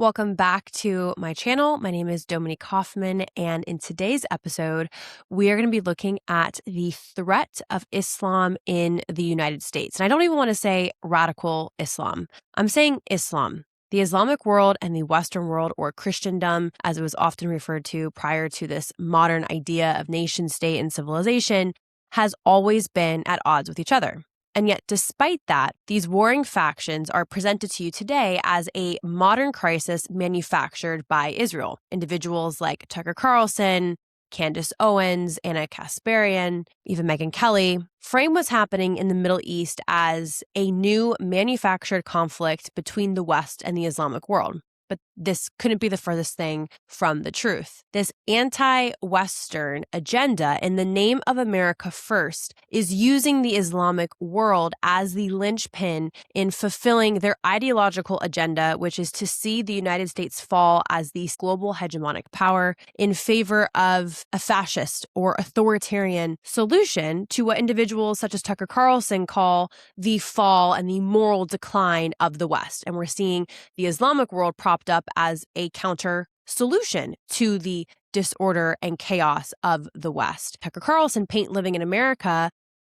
Welcome back to my channel. My name is Dominique Hoffman, and in today's episode, we are going to be looking at the threat of Islam in the United States. And I don't even want to say radical Islam. I'm saying Islam. The Islamic world and the Western world, or Christendom, as it was often referred to prior to this modern idea of nation state and civilization, has always been at odds with each other. And yet, despite that, these warring factions are presented to you today as a modern crisis manufactured by Israel. Individuals like Tucker Carlson, Candace Owens, Anna Kasparian, even Megyn Kelly frame what's happening in the Middle East as a new manufactured conflict between the West and the Islamic world. But this couldn't be the furthest thing from the truth. This anti-Western agenda in the name of America First is using the Islamic world as the linchpin in fulfilling their ideological agenda, which is to see the United States fall as the global hegemonic power in favor of a fascist or authoritarian solution to what individuals such as Tucker Carlson call the fall and the moral decline of the West. And we're seeing the Islamic world propped up as a counter solution to the disorder and chaos of the West. Tucker Carlson paint living in America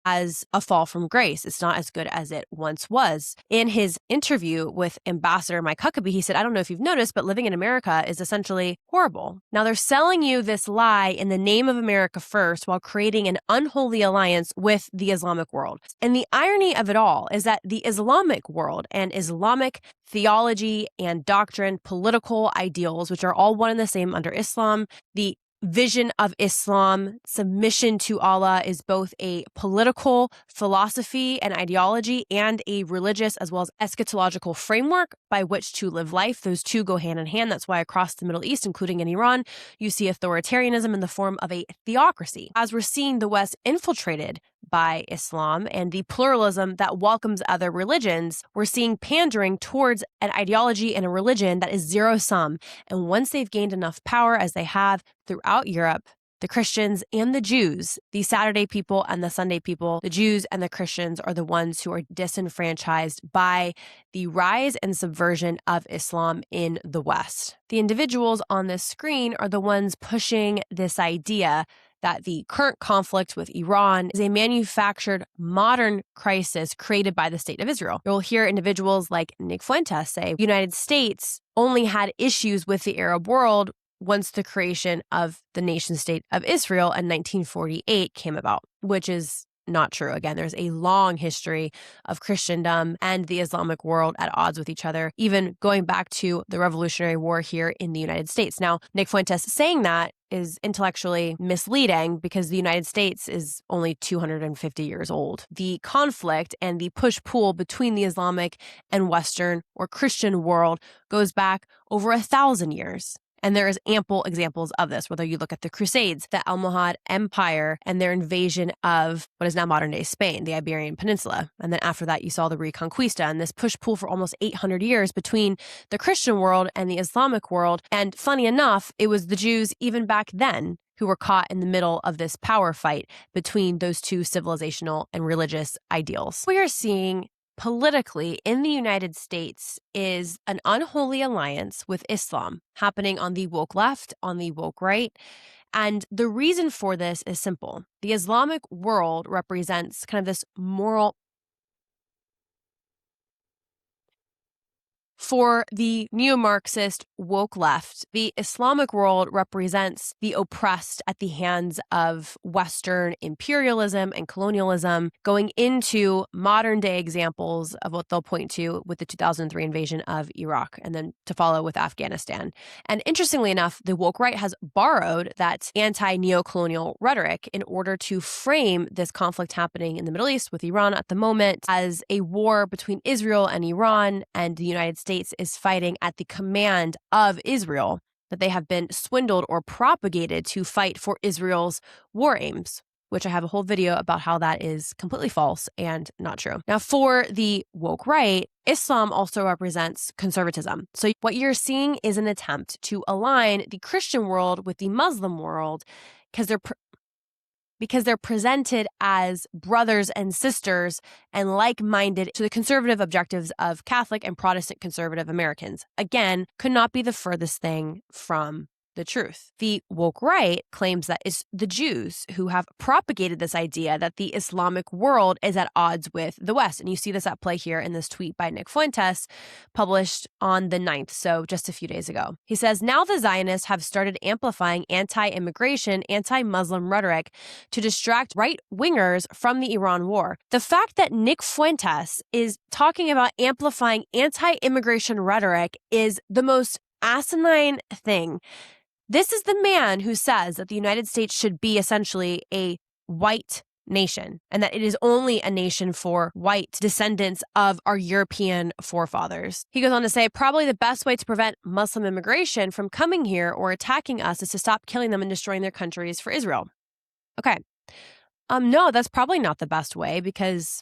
as a fall from grace. It's not as good as it once was. In his interview with Ambassador Mike Huckabee, he said, I don't know if you've noticed, but living in America is essentially horrible. Now they're selling you this lie in the name of America First while creating an unholy alliance with the Islamic world. And the irony of it all is that the Islamic world and Islamic theology and doctrine, political ideals, which are all one and the same under Islam, the vision of Islam, submission to Allah, is both a political philosophy and ideology and a religious as well as eschatological framework by which to live life. Those two go hand in hand. That's why across the Middle East, including in Iran, you see authoritarianism in the form of a theocracy. As we're seeing the West infiltrated by Islam and the pluralism that welcomes other religions, we're seeing pandering towards an ideology and a religion that is zero-sum. And once they've gained enough power, as they have throughout Europe, the Christians and the Jews, the Saturday people and the Sunday people, the Jews and the Christians are the ones who are disenfranchised by the rise and subversion of Islam in the West. The individuals on this screen are the ones pushing this idea that the current conflict with Iran is a manufactured modern crisis created by the state of Israel. You'll hear individuals like Nick Fuentes say the United States only had issues with the Arab world once the creation of the nation state of Israel in 1948 came about, which is not true. Again, there's a long history of Christendom and the Islamic world at odds with each other, even going back to the Revolutionary War here in the United States. Now, Nick Fuentes saying that is intellectually misleading because the United States is only 250 years old. The conflict and the push-pull between the Islamic and Western or Christian world goes back over 1,000 years. And there is ample examples of this, whether you look at the Crusades, the Almohad Empire, and their invasion of what is now modern-day Spain, the Iberian Peninsula. And then after that, you saw the Reconquista and this push-pull for almost 800 years between the Christian world and the Islamic world. And funny enough, it was the Jews even back then who were caught in the middle of this power fight between those two civilizational and religious ideals. We are seeing politically in the United States is an unholy alliance with Islam happening on the woke left, on the woke right. And the reason for this is simple. The Islamic world represents kind of this moral. For the neo-Marxist woke left, the Islamic world represents the oppressed at the hands of Western imperialism and colonialism, going into modern-day examples of what they'll point to with the 2003 invasion of Iraq, and then to follow with Afghanistan. And interestingly enough, the woke right has borrowed that anti-neo-colonial rhetoric in order to frame this conflict happening in the Middle East with Iran at the moment as a war between Israel and Iran, and the United States is fighting at the command of Israel, that they have been swindled or propagated to fight for Israel's war aims, which I have a whole video about how that is completely false and not true. Now, for the woke right, Islam also represents conservatism. So what you're seeing is an attempt to align the Christian world with the Muslim world because they're because they're presented as brothers and sisters and like-minded to the conservative objectives of Catholic and Protestant conservative Americans. Again, could not be the furthest thing from the truth. The woke right claims that it's the Jews who have propagated this idea that the Islamic world is at odds with the West. And you see this at play here in this tweet by Nick Fuentes, published on the 9th, so just a few days ago. He says, now the Zionists have started amplifying anti-immigration, anti-Muslim rhetoric to distract right-wingers from the Iran war. The fact that Nick Fuentes is talking about amplifying anti-immigration rhetoric is the most asinine thing. This is the man who says that the United States should be essentially a white nation and that it is only a nation for white descendants of our European forefathers. He goes on to say, probably the best way to prevent Muslim immigration from coming here or attacking us is to stop killing them and destroying their countries for Israel. Okay. No, that's probably not the best way, because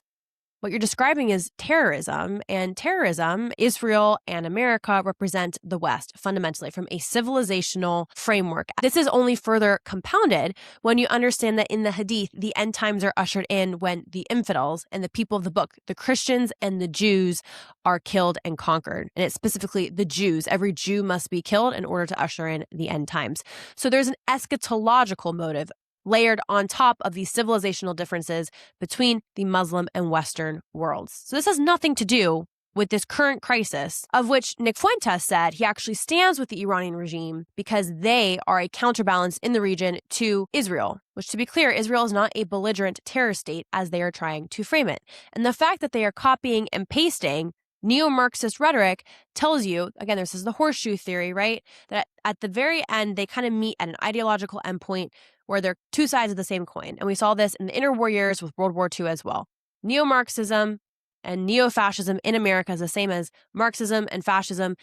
what you're describing is terrorism, and terrorism, Israel and America represent the West fundamentally from a civilizational framework. This is only further compounded when you understand that in the Hadith, the end times are ushered in when the infidels and the people of the book, the Christians and the Jews, are killed and conquered. And it's specifically the Jews. Every Jew must be killed in order to usher in the end times. So there's an eschatological motive layered on top of these civilizational differences between the Muslim and Western worlds. So this has nothing to do with this current crisis, of which Nick Fuentes said he actually stands with the Iranian regime because they are a counterbalance in the region to Israel, which, to be clear, Israel is not a belligerent terror state as they are trying to frame it. And the fact that they are copying and pasting neo-Marxist rhetoric tells you, again, this is the horseshoe theory, right? That at the very end, they kind of meet at an ideological endpoint where they're two sides of the same coin. And we saw this in the interwar years with World War II as well. Neo-Marxism and neo-fascism in America is the same as Marxism and fascism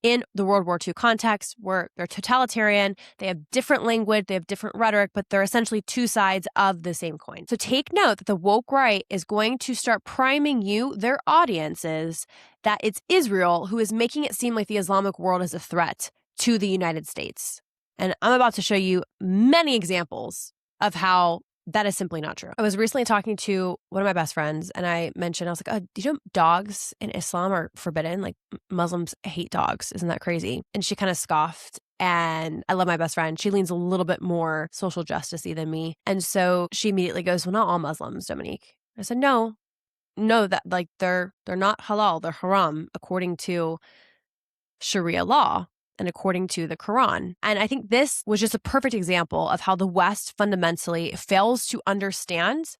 in the World War II context, where they're totalitarian, they have different language, they have different rhetoric, but they're essentially two sides of the same coin. So take note that the woke right is going to start priming you, their audiences, that it's Israel who is making it seem like the Islamic world is a threat to the United States. And I'm about to show you many examples of how that is simply not true. I was recently talking to one of my best friends, and I mentioned, I was like, oh, do you know dogs in Islam are forbidden? Like, Muslims hate dogs. Isn't that crazy? And she kind of scoffed. And I love my best friend. She leans a little bit more social justice-y than me. And so she immediately goes, well, not all Muslims, Dominique. I said, no, that like they're not halal, they're haram according to Sharia law and according to the Quran. And I think this was just a perfect example of how the West fundamentally fails to understand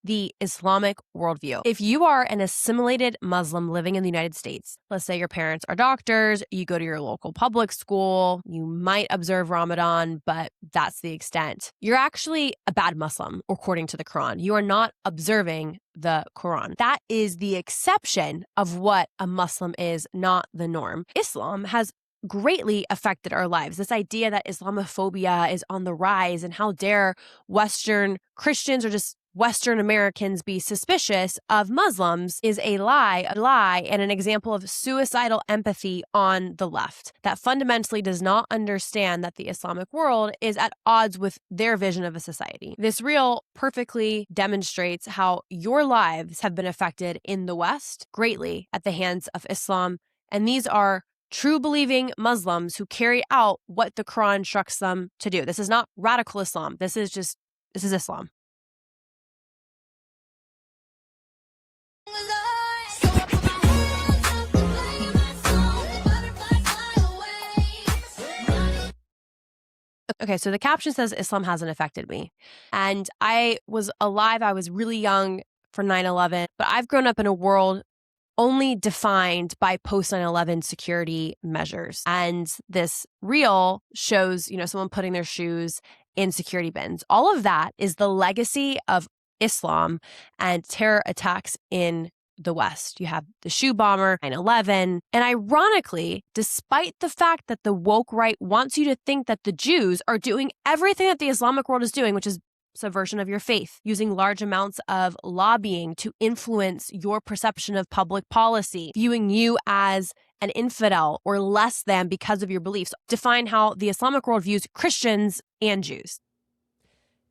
the Islamic worldview. If you are an assimilated Muslim living in the United States, let's say your parents are doctors, you go to your local public school, you might observe Ramadan, but that's the extent. You're actually a bad Muslim, according to the Quran. You are not observing the Quran. That is the exception of what a Muslim is, not the norm. Islam has greatly affected our lives. This idea that Islamophobia is on the rise and how dare Western Christians or just Western Americans be suspicious of Muslims is a lie, and an example of suicidal empathy on the left that fundamentally does not understand that the Islamic world is at odds with their vision of a society. This reel perfectly demonstrates how your lives have been affected in the West greatly at the hands of Islam, and these are true believing Muslims who carry out what the Quran instructs them to do. This is not radical Islam. This is Islam. Okay, so the caption says Islam hasn't affected me. And I was alive, I was really young for 9/11, but I've grown up in a world only defined by post 9/11 security measures. And this reel shows, someone putting their shoes in security bins. All of that is the legacy of Islam and terror attacks in the West. You have the shoe bomber, 9/11. And ironically, despite the fact that the woke right wants you to think that the Jews are doing everything that the Islamic world is doing, which is subversion of your faith, using large amounts of lobbying to influence your perception of public policy, viewing you as an infidel or less than because of your beliefs, define how the Islamic world views Christians and Jews.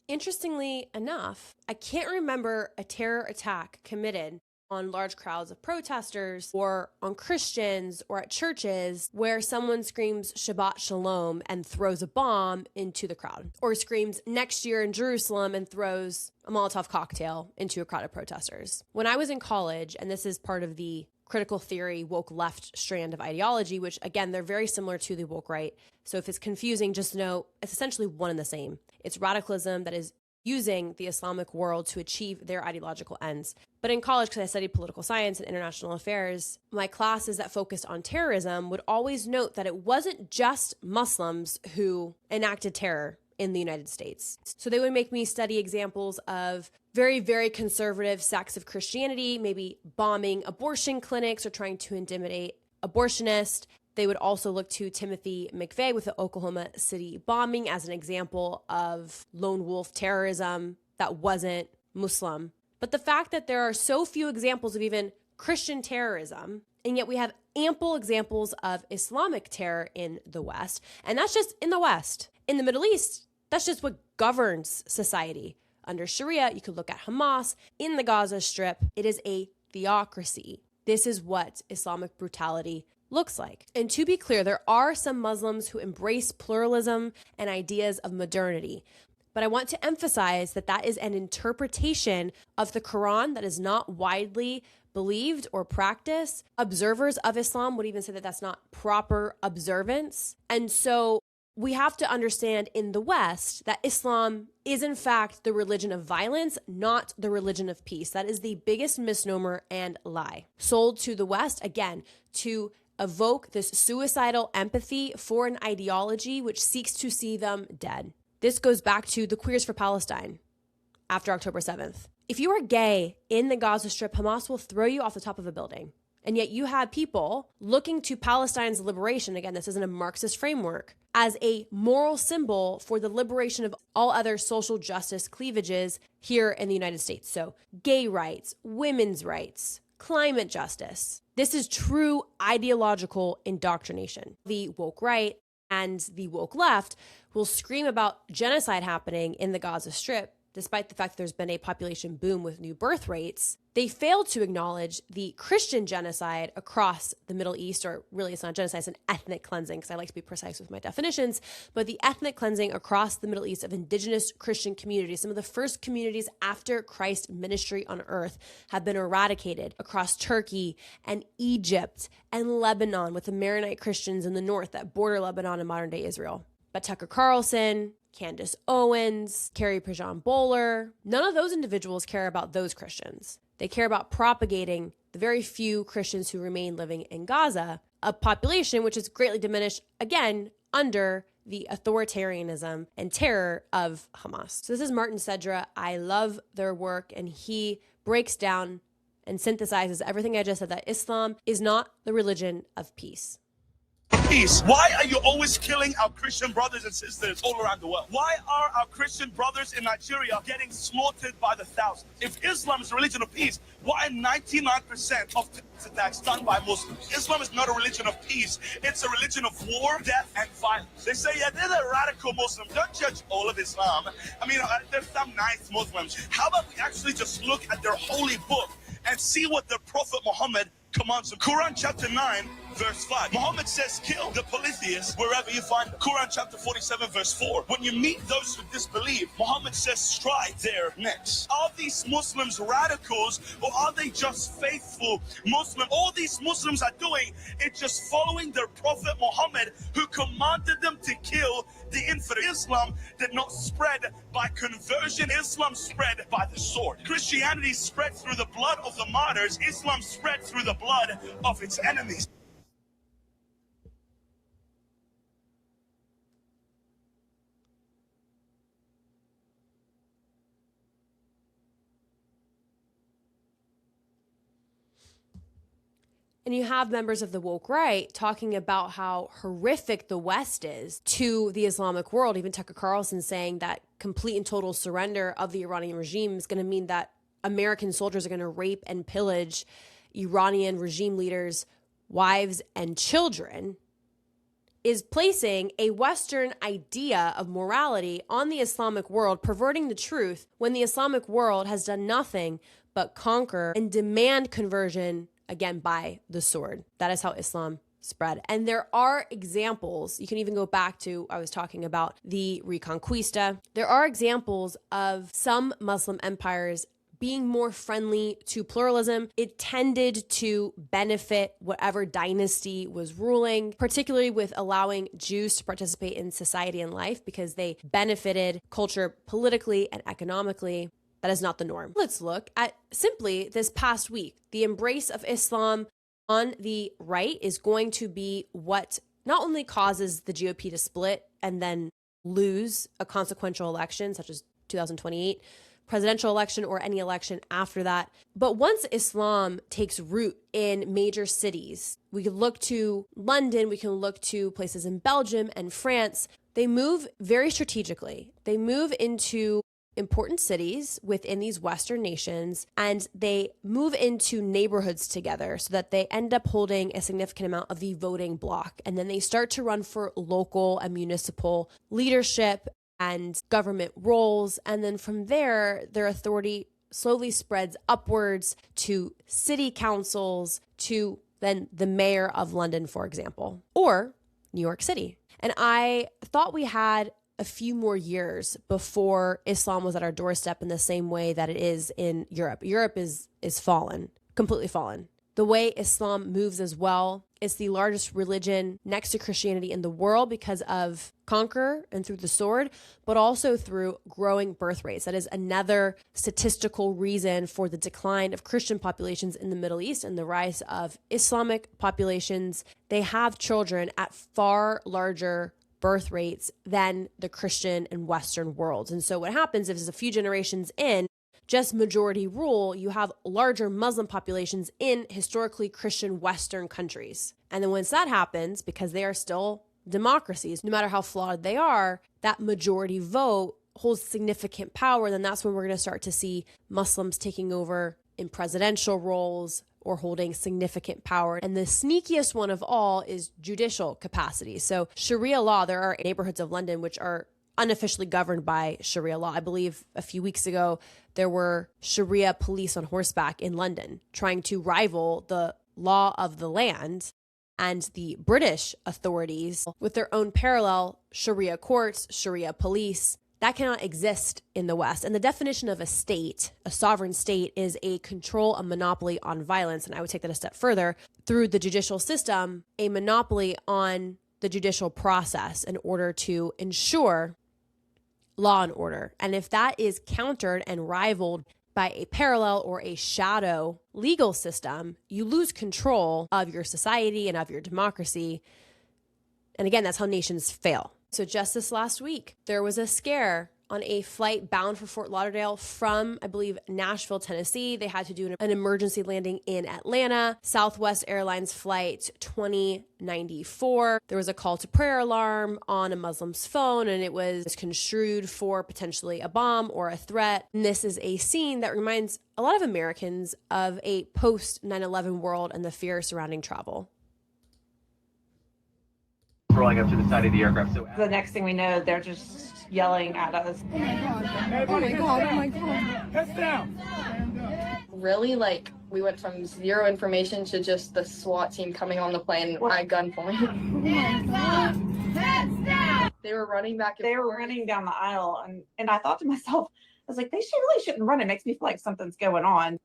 Interestingly enough, I can't remember a terror attack committed on large crowds of protesters or on Christians or at churches where someone screams Shabbat Shalom and throws a bomb into the crowd, or screams next year in Jerusalem and throws a Molotov cocktail into a crowd of protesters. When I was in college, and this is part of the critical theory woke left strand of ideology, which again, they're very similar to the woke right. So if it's confusing, just know it's essentially one and the same. It's radicalism that is using the Islamic world to achieve their ideological ends. But in college, because I studied political science and international affairs, my classes that focused on terrorism would always note that it wasn't just Muslims who enacted terror in the United States. So they would make me study examples of very, very conservative sects of Christianity, maybe bombing abortion clinics or trying to intimidate abortionists. They would also look to Timothy McVeigh with the Oklahoma City bombing as an example of lone wolf terrorism that wasn't Muslim. But the fact that there are so few examples of even Christian terrorism, and yet we have ample examples of Islamic terror in the West, and that's just in the West. In the Middle East, that's just what governs society. Under Sharia, you could look at Hamas. In the Gaza Strip, it is a theocracy. This is what Islamic brutality looks like. And to be clear, there are some Muslims who embrace pluralism and ideas of modernity. But I want to emphasize that that is an interpretation of the Quran that is not widely believed or practiced. Observers of Islam would even say that that's not proper observance. And so we have to understand in the West that Islam is in fact the religion of violence, not the religion of peace. That is the biggest misnomer and lie. Sold to the West, again, to evoke this suicidal empathy for an ideology which seeks to see them dead. This goes back to the Queers for Palestine after October 7th. If you are gay in the Gaza Strip, Hamas will throw you off the top of a building. And yet you had people looking to Palestine's liberation, again, this isn't a Marxist framework, as a moral symbol for the liberation of all other social justice cleavages here in the United States. So gay rights, women's rights, climate justice. This is true ideological indoctrination. The woke right and the woke left will scream about genocide happening in the Gaza Strip, despite the fact that there's been a population boom with new birth rates. They failed to acknowledge the Christian genocide across the Middle East, or really it's not genocide, it's an ethnic cleansing, because I like to be precise with my definitions, but the ethnic cleansing across the Middle East of indigenous Christian communities. Some of the first communities after Christ's ministry on earth have been eradicated across Turkey and Egypt and Lebanon, with the Maronite Christians in the north that border Lebanon and modern day Israel. But Tucker Carlson, Candace Owens, Carrie Prejean Bowler, none of those individuals care about those Christians. They care about propagating the very few Christians who remain living in Gaza, a population which is greatly diminished, again, under the authoritarianism and terror of Hamas. So this is Martin Sedra. I love their work, and he breaks down and synthesizes everything I just said, that Islam is not the religion of peace. Peace. Why are you always killing our Christian brothers and sisters all around the world? Why are our Christian brothers in Nigeria getting slaughtered by the thousands? If Islam is a religion of peace, why are 99% of attacks done by Muslims? Islam is not a religion of peace. It's a religion of war, death, and violence. They say, yeah, they're the radical Muslims. Don't judge all of Islam. I mean, there's some nice Muslims. How about we actually just look at their holy book and see what the Prophet Muhammad commands them? Quran chapter 9, verse 5. Muhammad says, kill the polytheists wherever you find them. Quran chapter 47, verse 4. When you meet those who disbelieve, Muhammad says, strike their necks. Are these Muslims radicals, or are they just faithful Muslims? All these Muslims are doing is just following their Prophet Muhammad, who commanded them to kill the infidel. Islam did not spread by conversion. Islam spread by the sword. Christianity spread through the blood of the martyrs. Islam spread through the blood of its enemies. And you have members of the woke right talking about how horrific the West is to the Islamic world. Even Tucker Carlson saying that complete and total surrender of the Iranian regime is going to mean that American soldiers are going to rape and pillage Iranian regime leaders' wives and children. is placing a Western idea of morality on the Islamic world, perverting the truth when the Islamic world has done nothing but conquer and demand conversion, again, by the sword. That is how Islam spread. And there are examples. You can even go back to, I was talking about the Reconquista. There are examples of some Muslim empires being more friendly to pluralism. It tended to benefit whatever dynasty was ruling, particularly with allowing Jews to participate in society and life because they benefited culture politically and economically. That is not the norm. Let's look at simply this past week. The embrace of Islam on the right is going to be what not only causes the GOP to split and then lose a consequential election, such as 2028, presidential election or any election after that. But once Islam takes root in major cities, we can look to London, we can look to places in Belgium and France. They move very strategically. They move into important cities within these Western nations, and they move into neighborhoods together so that they end up holding a significant amount of the voting bloc. And then they start to run for local and municipal leadership and government roles. And then from there, their authority slowly spreads upwards to city councils, to then the mayor of London, for example, or New York City. And I thought we had a few more years before Islam was at our doorstep in the same way that it is in Europe. Europe is fallen, completely fallen. The way Islam moves as well, it's the largest religion next to Christianity in the world because of conquer and through the sword, but also through growing birth rates. That is another statistical reason for the decline of Christian populations in the Middle East and the rise of Islamic populations. They have children at far larger birth rates than the Christian and Western worlds. And so what happens is a few generations in, just majority rule, you have larger Muslim populations in historically Christian Western countries. And then once that happens, because they are still democracies, no matter how flawed they are, that majority vote holds significant power. Then that's when we're going to start to see Muslims taking over in presidential roles or holding significant power. And the sneakiest one of all is judicial capacity. So Sharia law, there are neighborhoods of London which are unofficially governed by Sharia law. I believe a few weeks ago, there were Sharia police on horseback in London trying to rival the law of the land and the British authorities with their own parallel Sharia courts, Sharia police. That cannot exist in the West. And the definition of a state, a sovereign state, is a control, a monopoly on violence. And I would take that a step further. Through the judicial system, a monopoly on the judicial process in order to ensure law and order. And if that is countered and rivaled by a parallel or a shadow legal system, you lose control of your society and of your democracy. And again, that's how nations fail. So just this last week, there was a scare on a flight bound for Fort Lauderdale from, I believe, Nashville, Tennessee. They had to do an emergency landing in Atlanta. Southwest Airlines flight 2094. There was a call to prayer alarm on a Muslim's phone, and it was construed for potentially a bomb or a threat. And this is a scene that reminds a lot of Americans of a post 9/11 world and the fear surrounding travel. Rolling up to the side of the aircraft. So the next thing we know, they're just yelling at us. Oh my god, oh my god. Heads down. Really, like, we went from zero information to just the SWAT team coming on the plane at gunpoint. Heads down. They were running back and They were forth. running down the aisle, and I thought to myself, I was like, they really shouldn't run. It makes me feel like something's going on.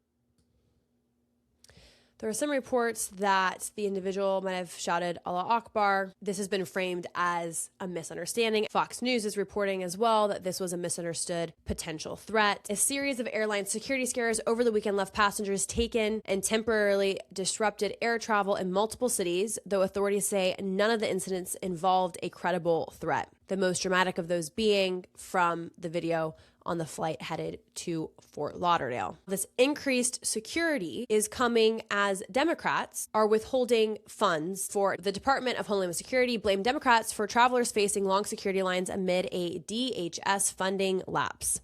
There are some reports that the individual might have shouted Allah Akbar. This has been framed as a misunderstanding. Fox News is reporting as well that this was a misunderstood potential threat. A series of airline security scares over the weekend left passengers taken and temporarily disrupted air travel in multiple cities, though authorities say none of the incidents involved a credible threat. The most dramatic of those being from the video on the flight headed to Fort Lauderdale. This increased security is coming as Democrats are withholding funds for the Department of Homeland Security, blamed Democrats for travelers facing long security lines amid a DHS funding lapse.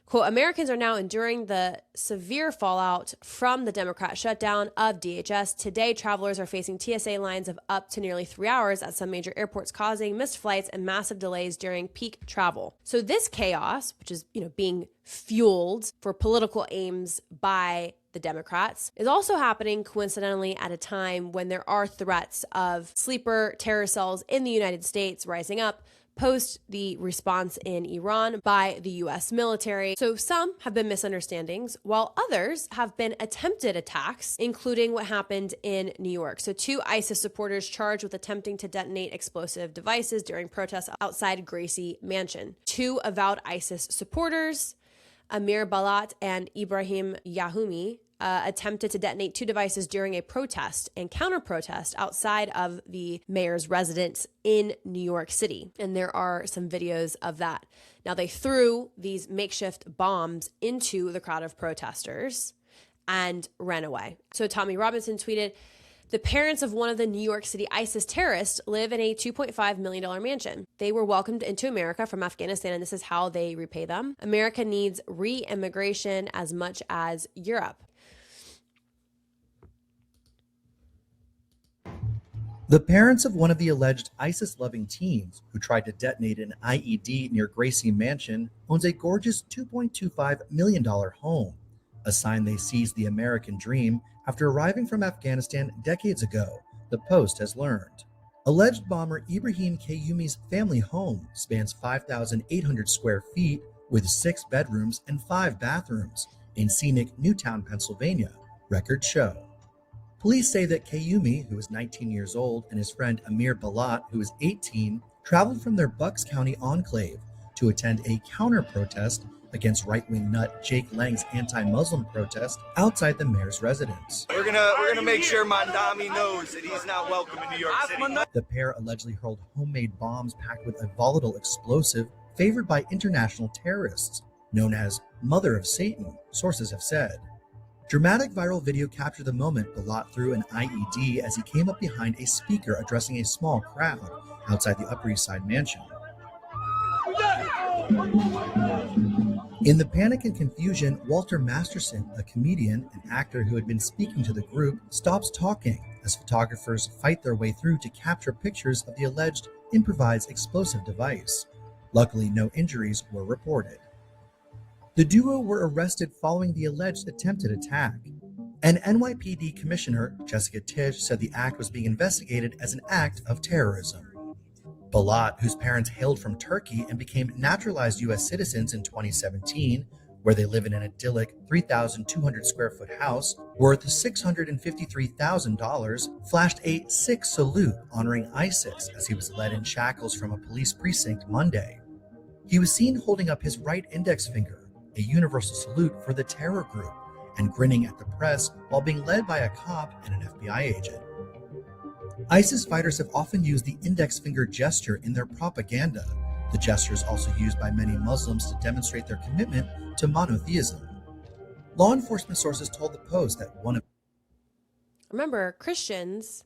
Quote, Americans are now enduring the severe fallout from the Democrat shutdown of DHS. Today, travelers are facing TSA lines of up to nearly 3 hours at some major airports, causing missed flights and massive delays during peak travel. So this chaos, which is, being fueled for political aims by the Democrats, is also happening coincidentally at a time when there are threats of sleeper terror cells in the United States rising up post the response in Iran by the US military. So some have been misunderstandings, while others have been attempted attacks, including what happened in New York. So 2 ISIS supporters charged with attempting to detonate explosive devices during protests outside Gracie Mansion. 2 avowed ISIS supporters, Amir Balat and Ibrahim Yahoumi, attempted to detonate 2 devices during a protest and counter-protest outside of the mayor's residence in New York City. And there are some videos of that. Now, they threw these makeshift bombs into the crowd of protesters and ran away. So Tommy Robinson tweeted, the parents of one of the New York City ISIS terrorists live in a $2.5 million mansion. They were welcomed into America from Afghanistan, and this is how they repay them. America needs re-immigration as much as Europe. The parents of one of the alleged ISIS-loving teens who tried to detonate an IED near Gracie Mansion owns a gorgeous $2.25 million home, a sign they seized the American dream after arriving from Afghanistan decades ago, the Post has learned. Alleged bomber Ibrahim Kayoumi's family home spans 5,800 square feet with 6 bedrooms and 5 bathrooms in scenic Newtown, Pennsylvania, records show. Police say that Kayoumi, who is 19 years old, and his friend Amir Balat, who is 18, traveled from their Bucks County enclave to attend a counter-protest against right-wing nut Jake Lang's anti-Muslim protest outside the mayor's residence. We're gonna make sure Mandami knows that he's not welcome in New York City. The pair allegedly hurled homemade bombs packed with a volatile explosive favored by international terrorists, known as Mother of Satan, sources have said. Dramatic viral video captured the moment Balat threw an IED as he came up behind a speaker addressing a small crowd outside the Upper East Side mansion. In the panic and confusion, Walter Masterson, a comedian and actor who had been speaking to the group, stops talking as photographers fight their way through to capture pictures of the alleged improvised explosive device. Luckily, no injuries were reported. The duo were arrested following the alleged attempted attack. An NYPD commissioner, Jessica Tisch, said the act was being investigated as an act of terrorism. Balat, whose parents hailed from Turkey and became naturalized U.S. citizens in 2017, where they live in an idyllic 3,200 square foot house worth $653,000, flashed a Sikh salute honoring ISIS as he was led in shackles from a police precinct Monday. He was seen holding up his right index finger, a universal salute for the terror group, and grinning at the press while being led by a cop and an FBI agent. ISIS fighters have often used the index finger gesture in their propaganda. The gesture is also used by many Muslims to demonstrate their commitment to monotheism. Law enforcement sources told the Post that one of... Remember, Christians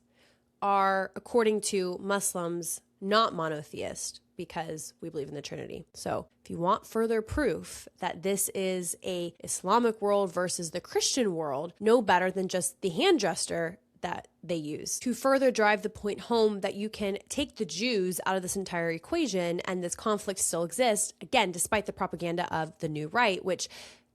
are, according to Muslims, not monotheist because we believe in the Trinity. So if you want further proof that this is a Islamic world versus the Christian world, no better than just the hand gesture that they use to further drive the point home that you can take the Jews out of this entire equation and this conflict still exists, again, despite the propaganda of the new right, which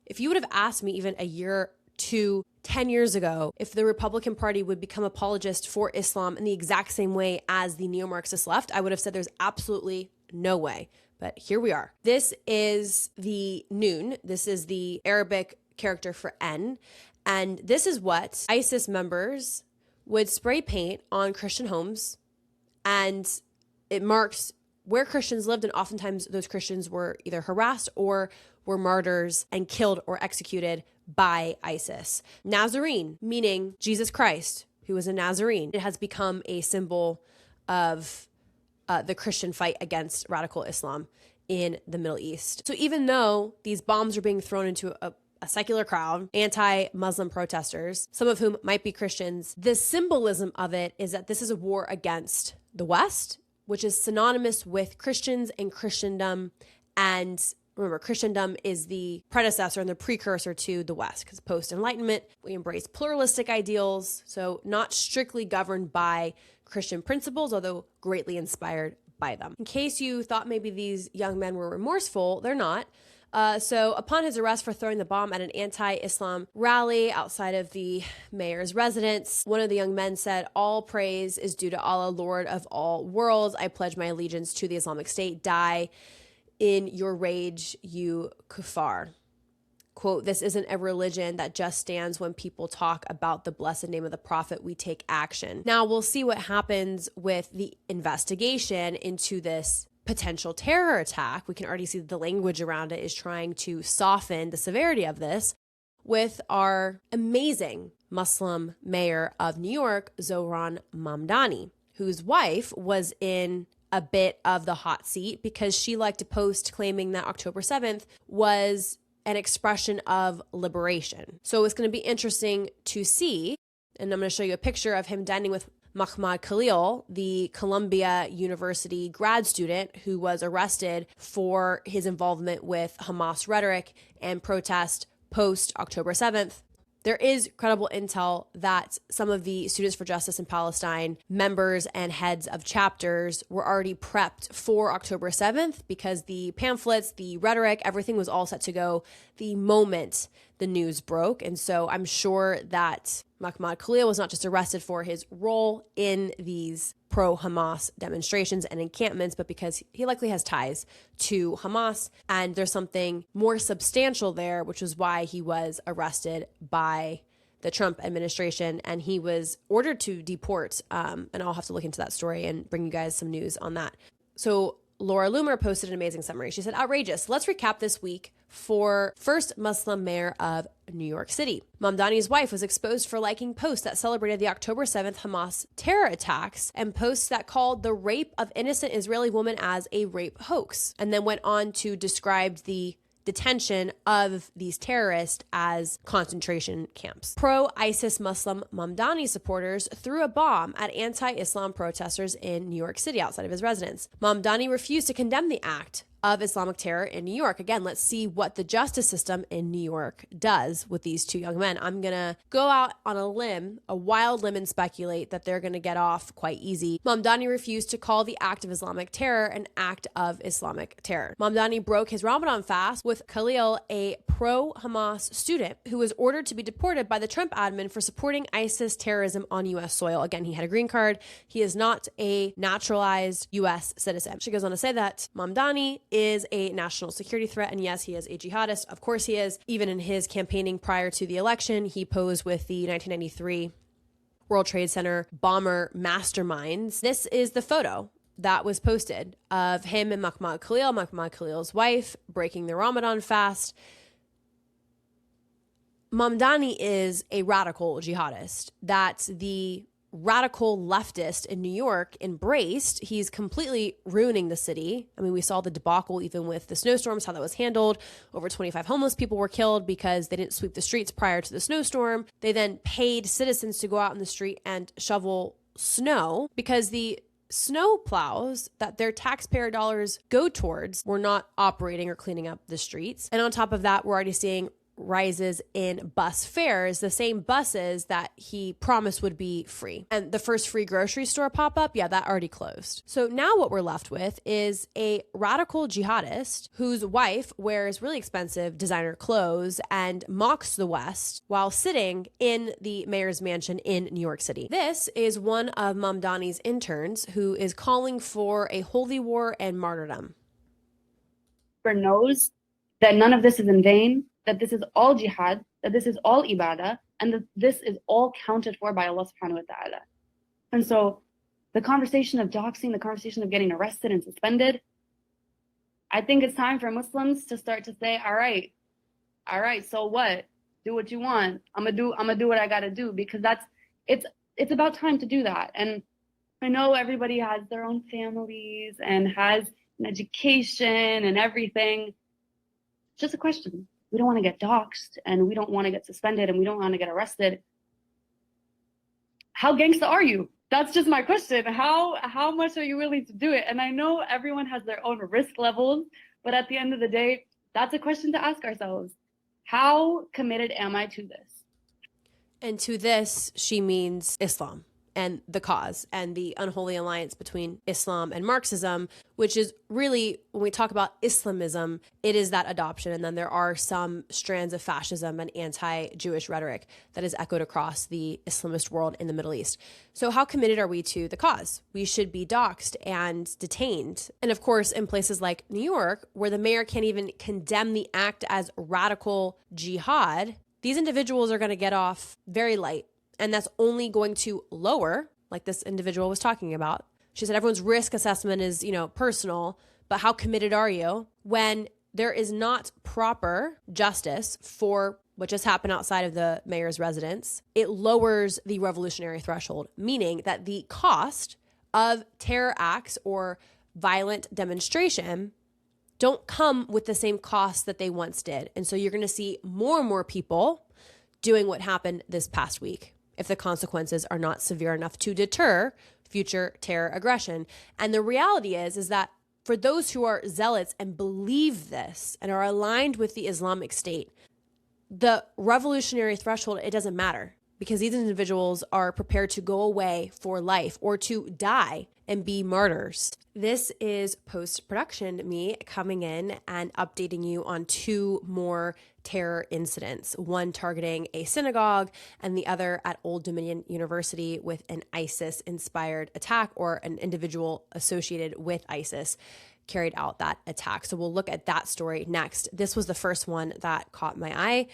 if you would have asked me even a year to 10 years ago if the Republican Party would become apologist for Islam in the exact same way as the neo-Marxist left, I would have said there's absolutely no way. But here we are. This is the Noon. This is the Arabic character for N. And this is what ISIS members would spray paint on Christian homes, and it marks where Christians lived, and oftentimes those Christians were either harassed or were martyrs and killed or executed by ISIS. Nazarene, meaning Jesus Christ, who was a Nazarene. It has become a symbol of the Christian fight against radical Islam in the Middle East. So even though these bombs are being thrown into a secular crowd, anti-Muslim protesters, some of whom might be Christians, the symbolism of it is that this is a war against the West, which is synonymous with Christians and Christendom, and Remember, Christendom is the predecessor and the precursor to the West, because post-Enlightenment, we embrace pluralistic ideals, so not strictly governed by Christian principles, although greatly inspired by them. In case you thought maybe these young men were remorseful, they're not. So upon his arrest for throwing the bomb at an anti-Islam rally outside of the mayor's residence, one of the young men said, "All praise is due to Allah, Lord of all worlds. I pledge my allegiance to the Islamic State. Die in your rage, you kuffar." Quote, "This isn't a religion that just stands when people talk about the blessed name of the prophet. We take action." Now we'll see what happens with the investigation into this potential terror attack. We can already see that the language around it is trying to soften the severity of this with our amazing Muslim mayor of New York, Zohran Mamdani, whose wife was in a bit of the hot seat because she liked to post claiming that October 7th was an expression of liberation. So it's going to be interesting to see, and I'm going to show you a picture of him dining with Mahmoud Khalil, the Columbia University grad student who was arrested for his involvement with Hamas rhetoric and protest post October 7th. There is credible intel that some of the Students for Justice in Palestine members and heads of chapters were already prepped for October 7th because the pamphlets, the rhetoric, everything was all set to go the moment the news broke. And so I'm sure that Mahmoud Khalil was not just arrested for his role in these pro-Hamas demonstrations and encampments, but because he likely has ties to Hamas. And there's something more substantial there, which is why he was arrested by the Trump administration and he was ordered to deport. And I'll have to look into that story and bring you guys some news on that. So Laura Loomer posted an amazing summary. She said, "Outrageous. Let's recap this week for first Muslim mayor of New York City. Mamdani's wife was exposed for liking posts that celebrated the October 7th Hamas terror attacks and posts that called the rape of innocent Israeli woman as a rape hoax, and then went on to describe the detention of these terrorists as concentration camps. Pro-ISIS Muslim Mamdani supporters threw a bomb at anti-Islam protesters in New York City outside of his residence. Mamdani refused to condemn the act of Islamic terror in New York. Again, let's see what the justice system in New York does with these two young men. I'm going to go out on a limb, a wild limb, and speculate that they're going to get off quite easy. Mamdani refused to call the act of Islamic terror an act of Islamic terror. Mamdani broke his Ramadan fast with Khalil, a pro-Hamas student who was ordered to be deported by the Trump admin for supporting ISIS terrorism on U.S. soil. Again, he had a green card. He is not a naturalized U.S. citizen. She goes on to say that Mamdani is a national security threat, and yes, he is a jihadist. Of course he is. Even in his campaigning prior to the election, he posed with the 1993 World Trade Center bomber masterminds. This is the photo that was posted of him and Mahmoud Khalil's wife, breaking the Ramadan fast. Mamdani is a radical jihadist that the radical leftist in New York embraced. He's completely ruining the city. I mean, we saw the debacle even with the snowstorms, how that was handled. Over 25 homeless people were killed because they didn't sweep the streets prior to the snowstorm. They then paid citizens to go out in the street and shovel snow because the snow plows that their taxpayer dollars go towards were not operating or cleaning up the streets. And on top of that, we're already seeing rises in bus fares, the same buses that he promised would be free. And the first free grocery store pop-up, yeah, that already closed. So now what we're left with is a radical jihadist whose wife wears really expensive designer clothes and mocks the West while sitting in the mayor's mansion in New York City. This is one of Mamdani's interns who is calling for a holy war and martyrdom. Knows that none of this is in vain, that this is all jihad, that this is all ibadah, and that this is all counted for by Allah subhanahu wa ta'ala. And so the conversation of doxing, the conversation of getting arrested and suspended, I think it's time for Muslims to start to say, all right, so what? Do what you want. I'm gonna do what I gotta do, because it's about time to do that. And I know everybody has their own families and has an education and everything. It's just a question. We don't want to get doxxed, and we don't want to get suspended, and we don't want to get arrested. How gangsta are you? That's just my question. How much are you willing to do it? And I know everyone has their own risk levels, but at the end of the day, That's a question to ask ourselves. How committed am I to this? And to this, she means Islam and the cause and the unholy alliance between Islam and Marxism, which is really, when we talk about Islamism, it is that adoption. And then there are some strands of fascism and anti-Jewish rhetoric that is echoed across the Islamist world in the Middle East. So how committed are we to the cause? We should be doxxed and detained. And of course, in places like New York, where the mayor can't even condemn the act as radical jihad, these individuals are going to get off very light. And that's only going to lower, like this individual was talking about. She said everyone's risk assessment is, personal, but how committed are you when there is not proper justice for what just happened outside of the mayor's residence? It lowers the revolutionary threshold, meaning that the cost of terror acts or violent demonstration don't come with the same costs that they once did. And so you're going to see more and more people doing what happened this past week if the consequences are not severe enough to deter future terror aggression. And the reality is that for those who are zealots and believe this and are aligned with the Islamic State, the revolutionary threshold, it doesn't matter, because these individuals are prepared to go away for life or to die and be martyrs. This is post-production me coming in and updating you on two more terror incidents, one targeting a synagogue and the other at Old Dominion University with an ISIS-inspired attack, or an individual associated with ISIS carried out that attack. So we'll look at that story next. This was the first one that caught my eye.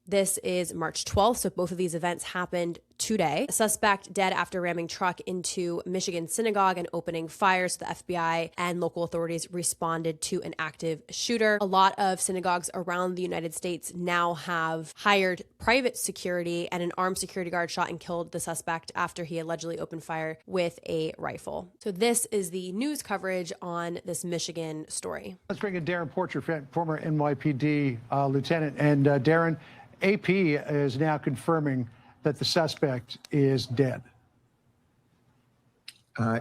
This is March 12th, so both of these events happened today. A suspect dead after ramming truck into Michigan synagogue and opening fires. The FBI and local authorities responded to an active shooter. A lot of synagogues around the United States now have hired private security, and an armed security guard shot and killed the suspect after he allegedly opened fire with a rifle. So this is the news coverage on this Michigan story. Let's bring in Darren Porcher, former NYPD lieutenant. And Darren, AP is now confirming that the suspect is dead.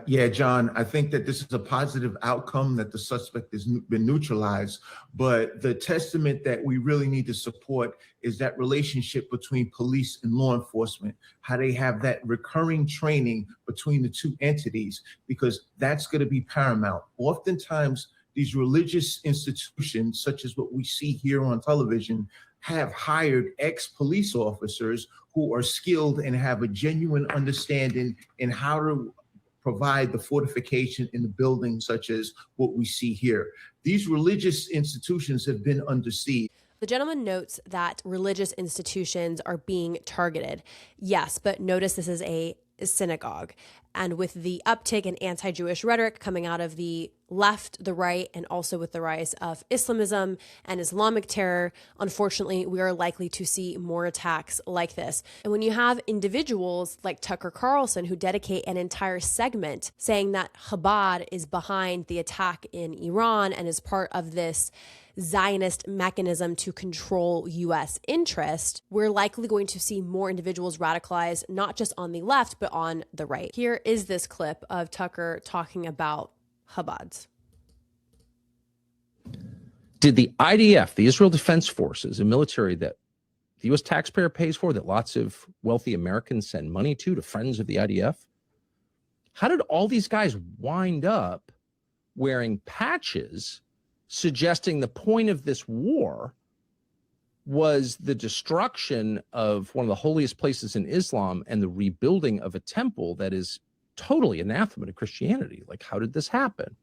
Yeah, John, I think that this is a positive outcome, that the suspect has been neutralized. But the testament that we really need to support is that relationship between police and law enforcement, how they have that recurring training between the two entities, because that's going to be paramount. Oftentimes, these religious institutions, such as what we see here on television, have hired ex-police officers who are skilled and have a genuine understanding in how to provide the fortification in the building, such as what we see here. These religious institutions have been under siege. The gentleman notes that religious institutions are being targeted. Yes, but notice this is a synagogue. And with the uptick in anti-Jewish rhetoric coming out of the left, the right, and also with the rise of Islamism and Islamic terror, unfortunately, we are likely to see more attacks like this. And when you have individuals like Tucker Carlson who dedicate an entire segment saying that Chabad is behind the attack in Iran and is part of this Zionist mechanism to control U.S. interest, we're likely going to see more individuals radicalized, not just on the left, but on the right. Here is this clip of Tucker talking about Chabads. Did the IDF, the Israel Defense Forces, a military that the U.S. taxpayer pays for, that lots of wealthy Americans send money to friends of the IDF, how did all these guys wind up wearing patches suggesting the point of this war was the destruction of one of the holiest places in Islam and the rebuilding of a temple that is totally anathema to Christianity? Like, how did this happen?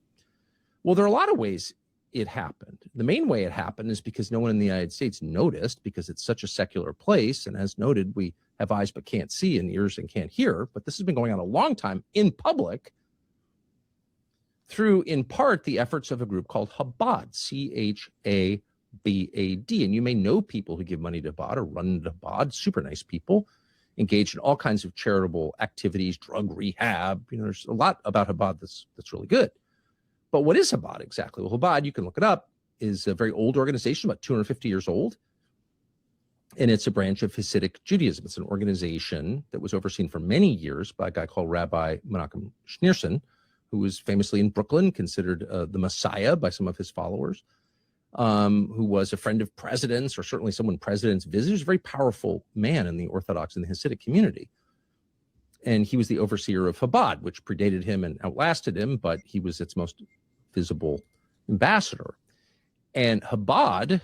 Well, there are a lot of ways it happened. The main way it happened is because no one in the United States noticed, because it's such a secular place. And as noted, we have eyes but can't see and ears and can't hear. But this has been going on a long time in public, through, in part, the efforts of a group called Chabad, Chabad. And you may know people who give money to Chabad or run to Chabad, super nice people, engaged in all kinds of charitable activities, drug rehab. There's a lot about Chabad that's really good. But what is Chabad exactly? Well, Chabad, you can look it up, is a very old organization, about 250 years old. And it's a branch of Hasidic Judaism. It's an organization that was overseen for many years by a guy called Rabbi Menachem Schneerson, who was famously in Brooklyn, considered the Messiah by some of his followers. who was a friend of presidents, or certainly someone presidents visited. He was a very powerful man in the Orthodox and the Hasidic community. And he was the overseer of Chabad, which predated him and outlasted him, but he was its most visible ambassador. And Chabad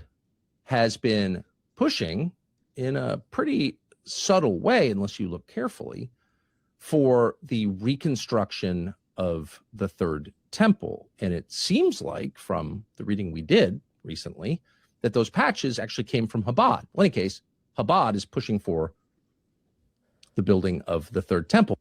has been pushing in a pretty subtle way, unless you look carefully, for the reconstruction of the Third Temple. And it seems like, from the reading we did recently, that those patches actually came from Chabad. In any case, Chabad is pushing for the building of the Third Temple.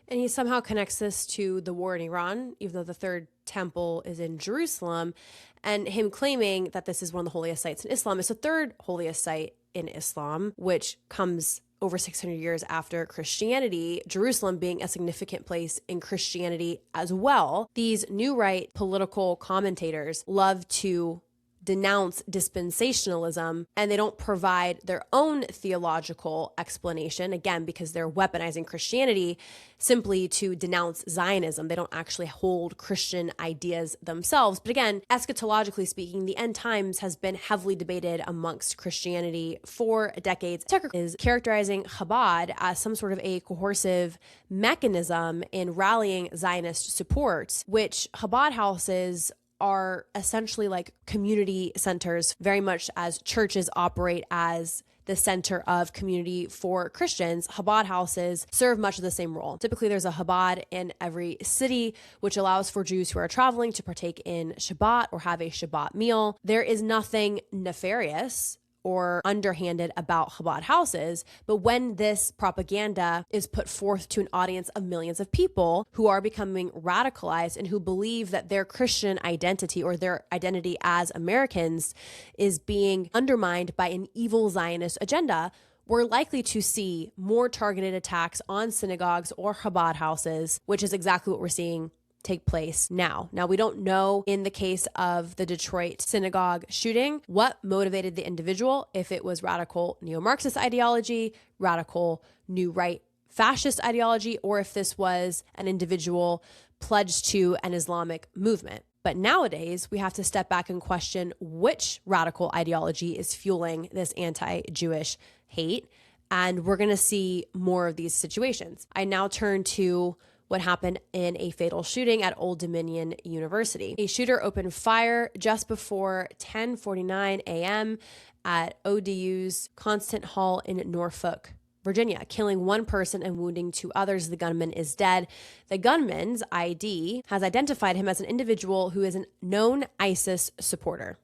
And he somehow connects this to the war in Iran, even though the Third Temple is in Jerusalem, and him claiming that this is one of the holiest sites in Islam. It's the third holiest site in Islam, which comes over 600 years after Christianity, Jerusalem being a significant place in Christianity as well. These new right political commentators love to denounce dispensationalism, and they don't provide their own theological explanation, again, because they're weaponizing Christianity simply to denounce Zionism. They don't actually hold Christian ideas themselves. But again, eschatologically speaking, the end times has been heavily debated amongst Christianity for decades. Tucker is characterizing Chabad as some sort of a coercive mechanism in rallying Zionist support, which Chabad houses are essentially like community centers, very much as churches operate as the center of community for Christians. Chabad houses serve much of the same role. Typically, there's a Chabad in every city, which allows for Jews who are traveling to partake in Shabbat or have a Shabbat meal. There is nothing nefarious or underhanded about Chabad houses, but when this propaganda is put forth to an audience of millions of people who are becoming radicalized and who believe that their Christian identity or their identity as Americans is being undermined by an evil Zionist agenda, we're likely to see more targeted attacks on synagogues or Chabad houses, which is exactly what we're seeing take place now. Now, we don't know in the case of the Detroit synagogue shooting what motivated the individual, if it was radical neo-Marxist ideology, radical new right fascist ideology, or if this was an individual pledged to an Islamic movement. But nowadays, we have to step back and question which radical ideology is fueling this anti-Jewish hate. And we're going to see more of these situations. I now turn to what happened in a fatal shooting at Old Dominion University. A shooter opened fire just before 10:49 a.m. at ODU's Constant Hall in Norfolk, Virginia, killing one person and wounding two others. The gunman is dead. The gunman's ID has identified him as an individual who is a known ISIS supporter.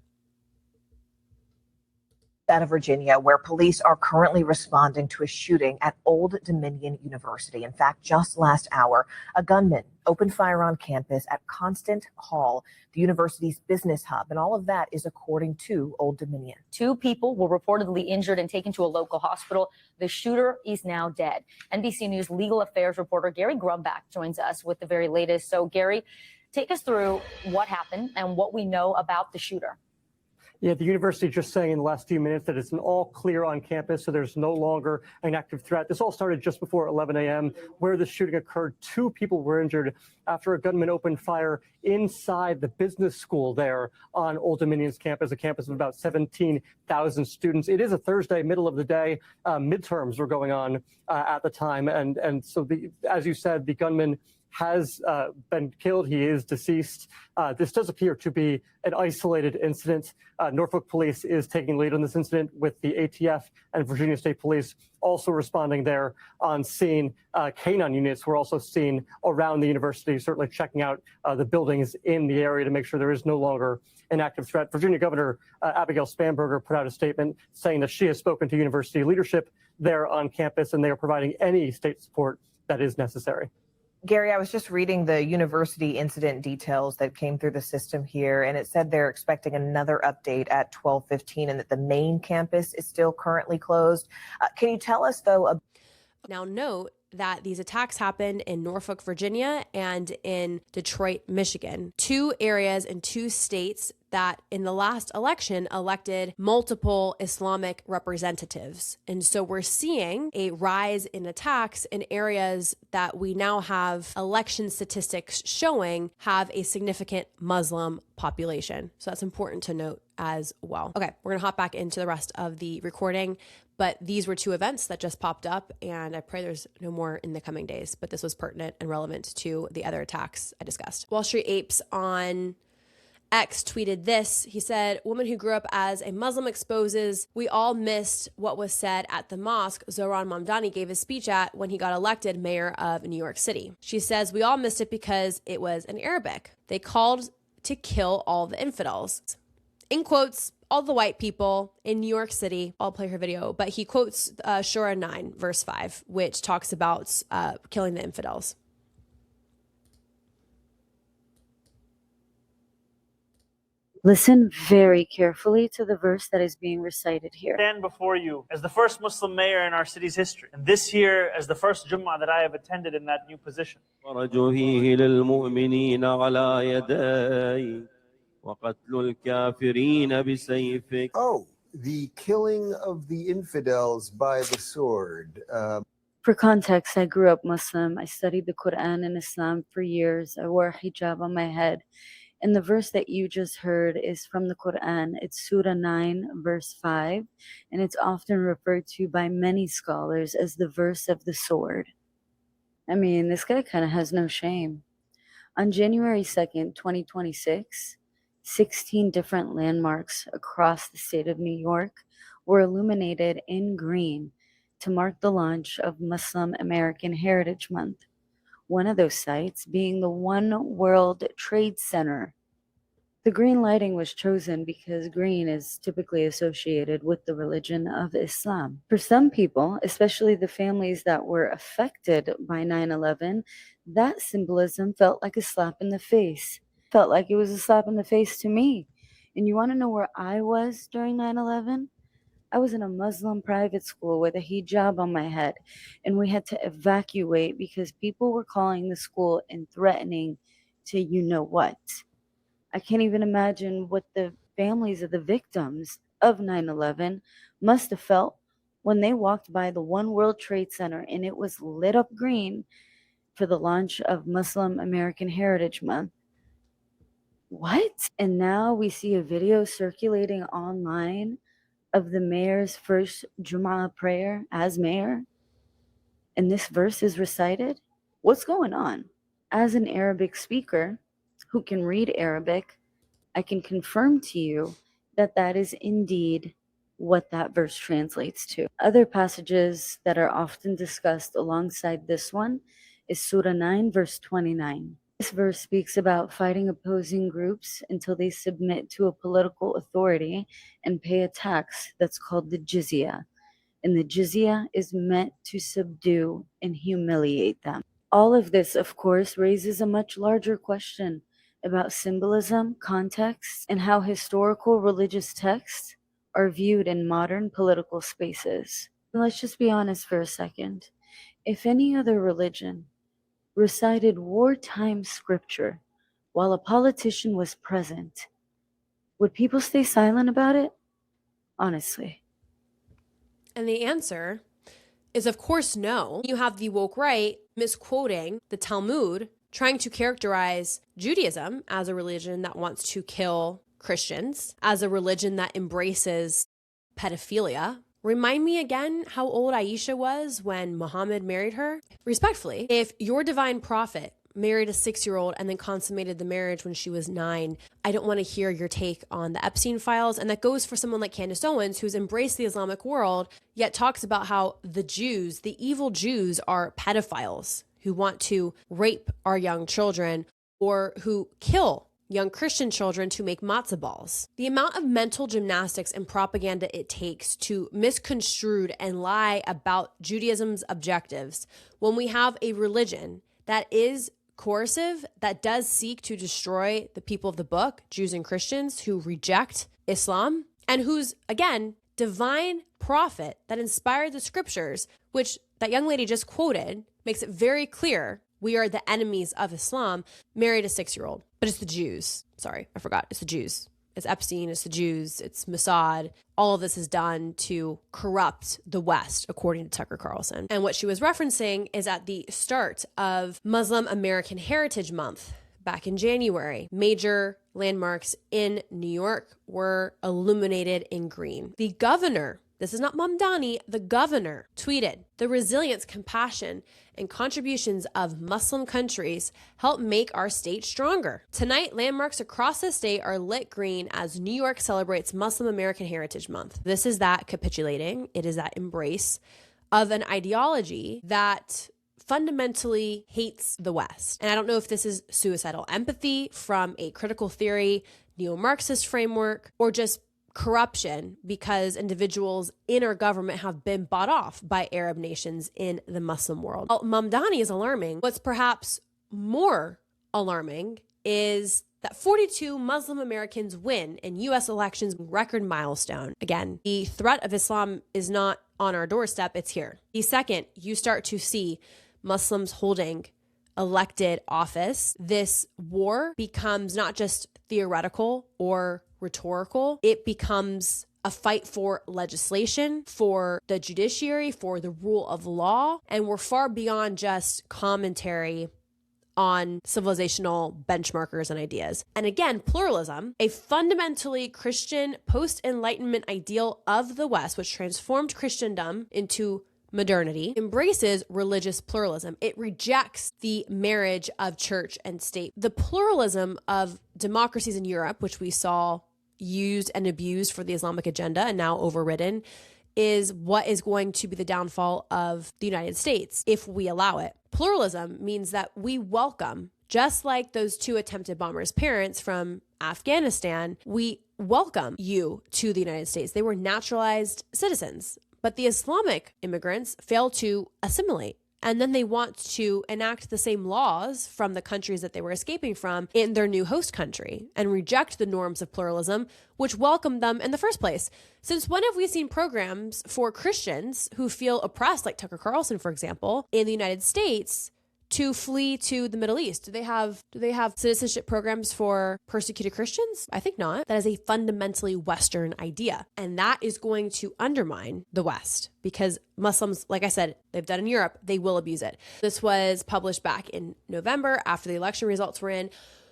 Out of Virginia, where police are currently responding to a shooting at Old Dominion University. In fact, just last hour, a gunman opened fire on campus at Constant Hall, the university's business hub. And all of that is according to Old Dominion. 2 people were reportedly injured and taken to a local hospital. The shooter is now dead. NBC News legal affairs reporter Gary Grubback joins us with the very latest. So, Gary, take us through what happened and what we know about the shooter. Yeah, the university just saying in the last few minutes that it's an all clear on campus, so there's no longer an active threat. This all started just before 11 a.m. where the shooting occurred. 2 people were injured after a gunman opened fire inside the business school there on Old Dominion's campus, a campus of about 17,000 students. It is a Thursday, middle of the day. Midterms were going on at the time. And so, as you said, the gunman has been killed. He is deceased. This does appear to be an isolated incident. Norfolk Police is taking lead on this incident, with the ATF and Virginia State Police also responding there on scene. Canine units were also seen around the university, certainly checking out the buildings in the area to make sure there is no longer an active threat. Virginia Governor Abigail Spanberger put out a statement saying that she has spoken to university leadership there on campus, and they are providing any state support that is necessary. Gary, I was just reading the university incident details that came through the system here, and it said they're expecting another update at 12:15 and that the main campus is still currently closed. Can you tell us, though? Now, note that these attacks happened in Norfolk, Virginia, and in Detroit, Michigan, 2 areas in 2 states that in the last election elected multiple Islamic representatives. And so we're seeing a rise in attacks in areas that we now have election statistics showing have a significant Muslim population. So that's important to note as well. Okay, we're gonna hop back into the rest of the recording, but these were 2 events that just popped up, and I pray there's no more in the coming days, but this was pertinent and relevant to the other attacks I discussed. Wall Street Apes on X tweeted this. He said, woman who grew up as a Muslim exposes we all missed what was said at the mosque Zohran Mamdani gave his speech at when he got elected mayor of New York City. She says, we all missed it because it was in Arabic. They called to kill all the infidels. In quotes, all the white people in New York City. I'll play her video, but he quotes Surah 9, verse 5, which talks about killing the infidels. Listen very carefully to the verse that is being recited here. I stand before you as the first Muslim mayor in our city's history, and this year as the first Jummah that I have attended in that new position. Oh, the killing of the infidels by the sword. For context, I grew up Muslim. I studied the Quran and Islam for years. I wore a hijab on my head. And the verse that you just heard is from the Quran. It's Surah 9, verse 5, and it's often referred to by many scholars as the verse of the sword. I mean, this guy kind of has no shame. On January 2nd, 2026, 16 different landmarks across the state of New York were illuminated in green to mark the launch of Muslim American Heritage Month. One of those sites being the One World Trade Center. The green lighting was chosen because green is typically associated with the religion of Islam. For some people, especially the families that were affected by 9/11, that symbolism felt like a slap in the face. Felt like it was a slap in the face to me. And you want to know where I was during 9/11? I was in a Muslim private school with a hijab on my head, and we had to evacuate because people were calling the school and threatening to you know what. I can't even imagine what the families of the victims of 9/11 must have felt when they walked by the One World Trade Center and it was lit up green for the launch of Muslim American Heritage Month. What? And now we see a video circulating online of the mayor's first Jumu'ah prayer as mayor, and this verse is recited? What's going on? As an Arabic speaker who can read Arabic, I can confirm to you that that is indeed what that verse translates to. Other passages that are often discussed alongside this one is Surah 9, verse 29. This verse speaks about fighting opposing groups until they submit to a political authority and pay a tax that's called the jizya. And the jizya is meant to subdue and humiliate them. All of this, of course, raises a much larger question about symbolism, context, and how historical religious texts are viewed in modern political spaces. And let's just be honest for a second. If any other religion recited wartime scripture while a politician was present, would people stay silent about it? Honestly. And the answer is, of course, no. You have the woke right misquoting the Talmud, trying to characterize Judaism as a religion that wants to kill Christians, as a religion that embraces pedophilia. Remind me again how old Aisha was when Muhammad married her? Respectfully, if your divine prophet married a 6-year-old and then consummated the marriage when she was 9, I don't want to hear your take on the Epstein files. And that goes for someone like Candace Owens, who's embraced the Islamic world, yet talks about how the Jews, the evil Jews, are pedophiles who want to rape our young children or who kill young Christian children to make matzah balls. The amount of mental gymnastics and propaganda it takes to misconstrue and lie about Judaism's objectives when we have a religion that is coercive, that does seek to destroy the people of the book, Jews and Christians who reject Islam, and whose, again, divine prophet that inspired the scriptures, which that young lady just quoted, makes it very clear we are the enemies of Islam, married a 6-year-old. But it's the Jews. Sorry, I forgot. It's the Jews. It's Epstein, it's the Jews, it's Mossad. All of this is done to corrupt the West, according to Tucker Carlson. And what she was referencing is at the start of Muslim American Heritage Month back in January. Major landmarks in New York were illuminated in green. The governor, this is not Mamdani, the governor tweeted, "The resilience, compassion, and contributions of Muslim countries help make our state stronger. Tonight, landmarks across the state are lit green as New York celebrates Muslim American Heritage Month." This is that capitulating. It is that embrace of an ideology that fundamentally hates the West. And I don't know if this is suicidal empathy from a critical theory, neo-Marxist framework, or just corruption because individuals in our government have been bought off by Arab nations in the Muslim world. Well, Mamdani is alarming. What's perhaps more alarming is that 42 Muslim Americans win in U.S. elections, record milestone. Again, the threat of Islam is not on our doorstep, it's here. The second you start to see Muslims holding elected office, this war becomes not just theoretical or rhetorical. It becomes a fight for legislation, for the judiciary, for the rule of law. And we're far beyond just commentary on civilizational benchmarkers and ideas. And again, pluralism, a fundamentally Christian post-Enlightenment ideal of the West, which transformed Christendom into modernity, embraces religious pluralism. It rejects the marriage of church and state. The pluralism of democracies in Europe, which we saw used and abused for the Islamic agenda and now overridden, is what is going to be the downfall of the United States if we allow it. Pluralism means that we welcome, just like those 2 attempted bombers' parents from Afghanistan, we welcome you to the United States. They were naturalized citizens. But the Islamic immigrants fail to assimilate. And then they want to enact the same laws from the countries that they were escaping from in their new host country and reject the norms of pluralism, which welcomed them in the first place. Since when have we seen programs for Christians who feel oppressed, like Tucker Carlson, for example, in the United States, to flee to the Middle East? Do they have citizenship programs for persecuted Christians? I think not. That is a fundamentally Western idea. And that is going to undermine the West because Muslims, like I said, they've done in Europe, they will abuse it. This was published back in November after the election results were in.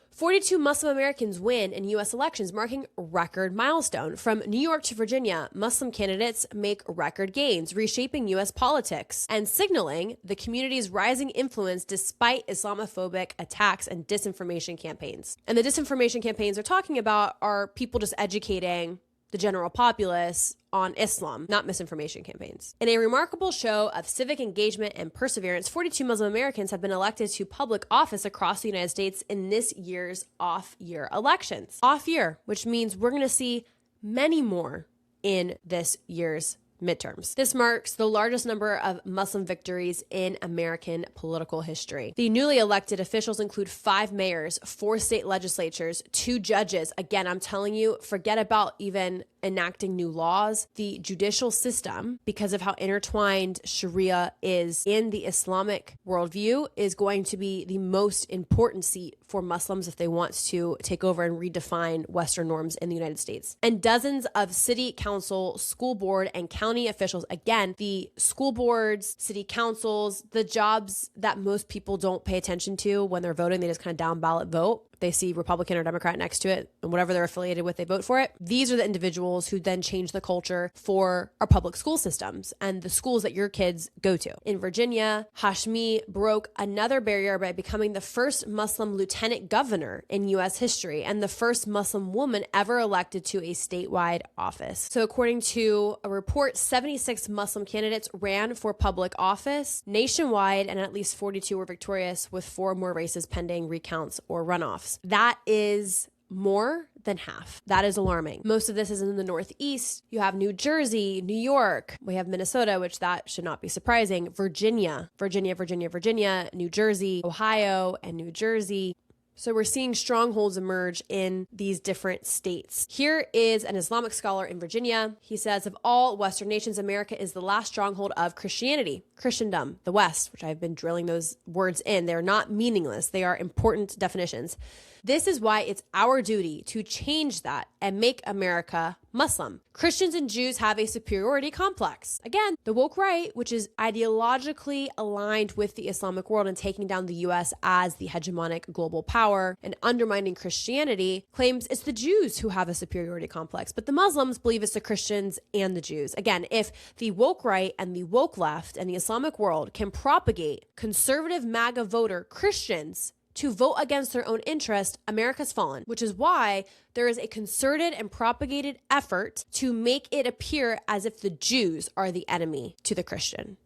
42 Muslim Americans win in U.S. elections, marking record milestone. From New York to Virginia, Muslim candidates make record gains, reshaping U.S. politics and signaling the community's rising influence despite Islamophobic attacks and disinformation campaigns. And the disinformation campaigns they're talking about are people just educating the general populace on Islam, not misinformation campaigns. In a remarkable show of civic engagement and perseverance, 42 Muslim Americans have been elected to public office across the United States in this year's off-year elections. Off-year, which means we're going to see many more in this year's midterms. This marks the largest number of Muslim victories in American political history. The newly elected officials include 5 mayors, 4 state legislatures, 2 judges. Again, I'm telling you, forget about even enacting new laws. The judicial system, because of how intertwined Sharia is in the Islamic worldview, is going to be the most important seat for Muslims if they want to take over and redefine Western norms in the United States. And dozens of city council, school board, and county officials. Again, the school boards, city councils, the jobs that most people don't pay attention to when they're voting, they just kind of down ballot vote. They see Republican or Democrat next to it, and whatever they're affiliated with, they vote for it. These are the individuals who then change the culture for our public school systems and the schools that your kids go to. In Virginia, Hashmi broke another barrier by becoming the first Muslim lieutenant governor in U.S. history and the first Muslim woman ever elected to a statewide office. So according to a report, 76 Muslim candidates ran for public office nationwide, and at least 42 were victorious, with 4 more races pending recounts or runoffs. That is more than half. That is alarming. Most of this is in the Northeast. You have New Jersey, New York. We have Minnesota, which that should not be surprising. Virginia, New Jersey, Ohio, and New Jersey. So we're seeing strongholds emerge in these different states. Here is an Islamic scholar in Virginia. He says, of all Western nations, America is the last stronghold of Christianity, Christendom, the West, which I've been drilling those words in. They're not meaningless. They are important definitions. This is why it's our duty to change that and make America Muslim. Christians and Jews have a superiority complex. Again, the woke right, which is ideologically aligned with the Islamic world and taking down the US as the hegemonic global power and undermining Christianity, claims it's the Jews who have a superiority complex, but the Muslims believe it's the Christians and the Jews. Again, if the woke right and the woke left and the Islamic world can propagate conservative MAGA voter Christians to vote against their own interest, America's fallen, which is why there is a concerted and propagated effort to make it appear as if the Jews are the enemy to the Christian.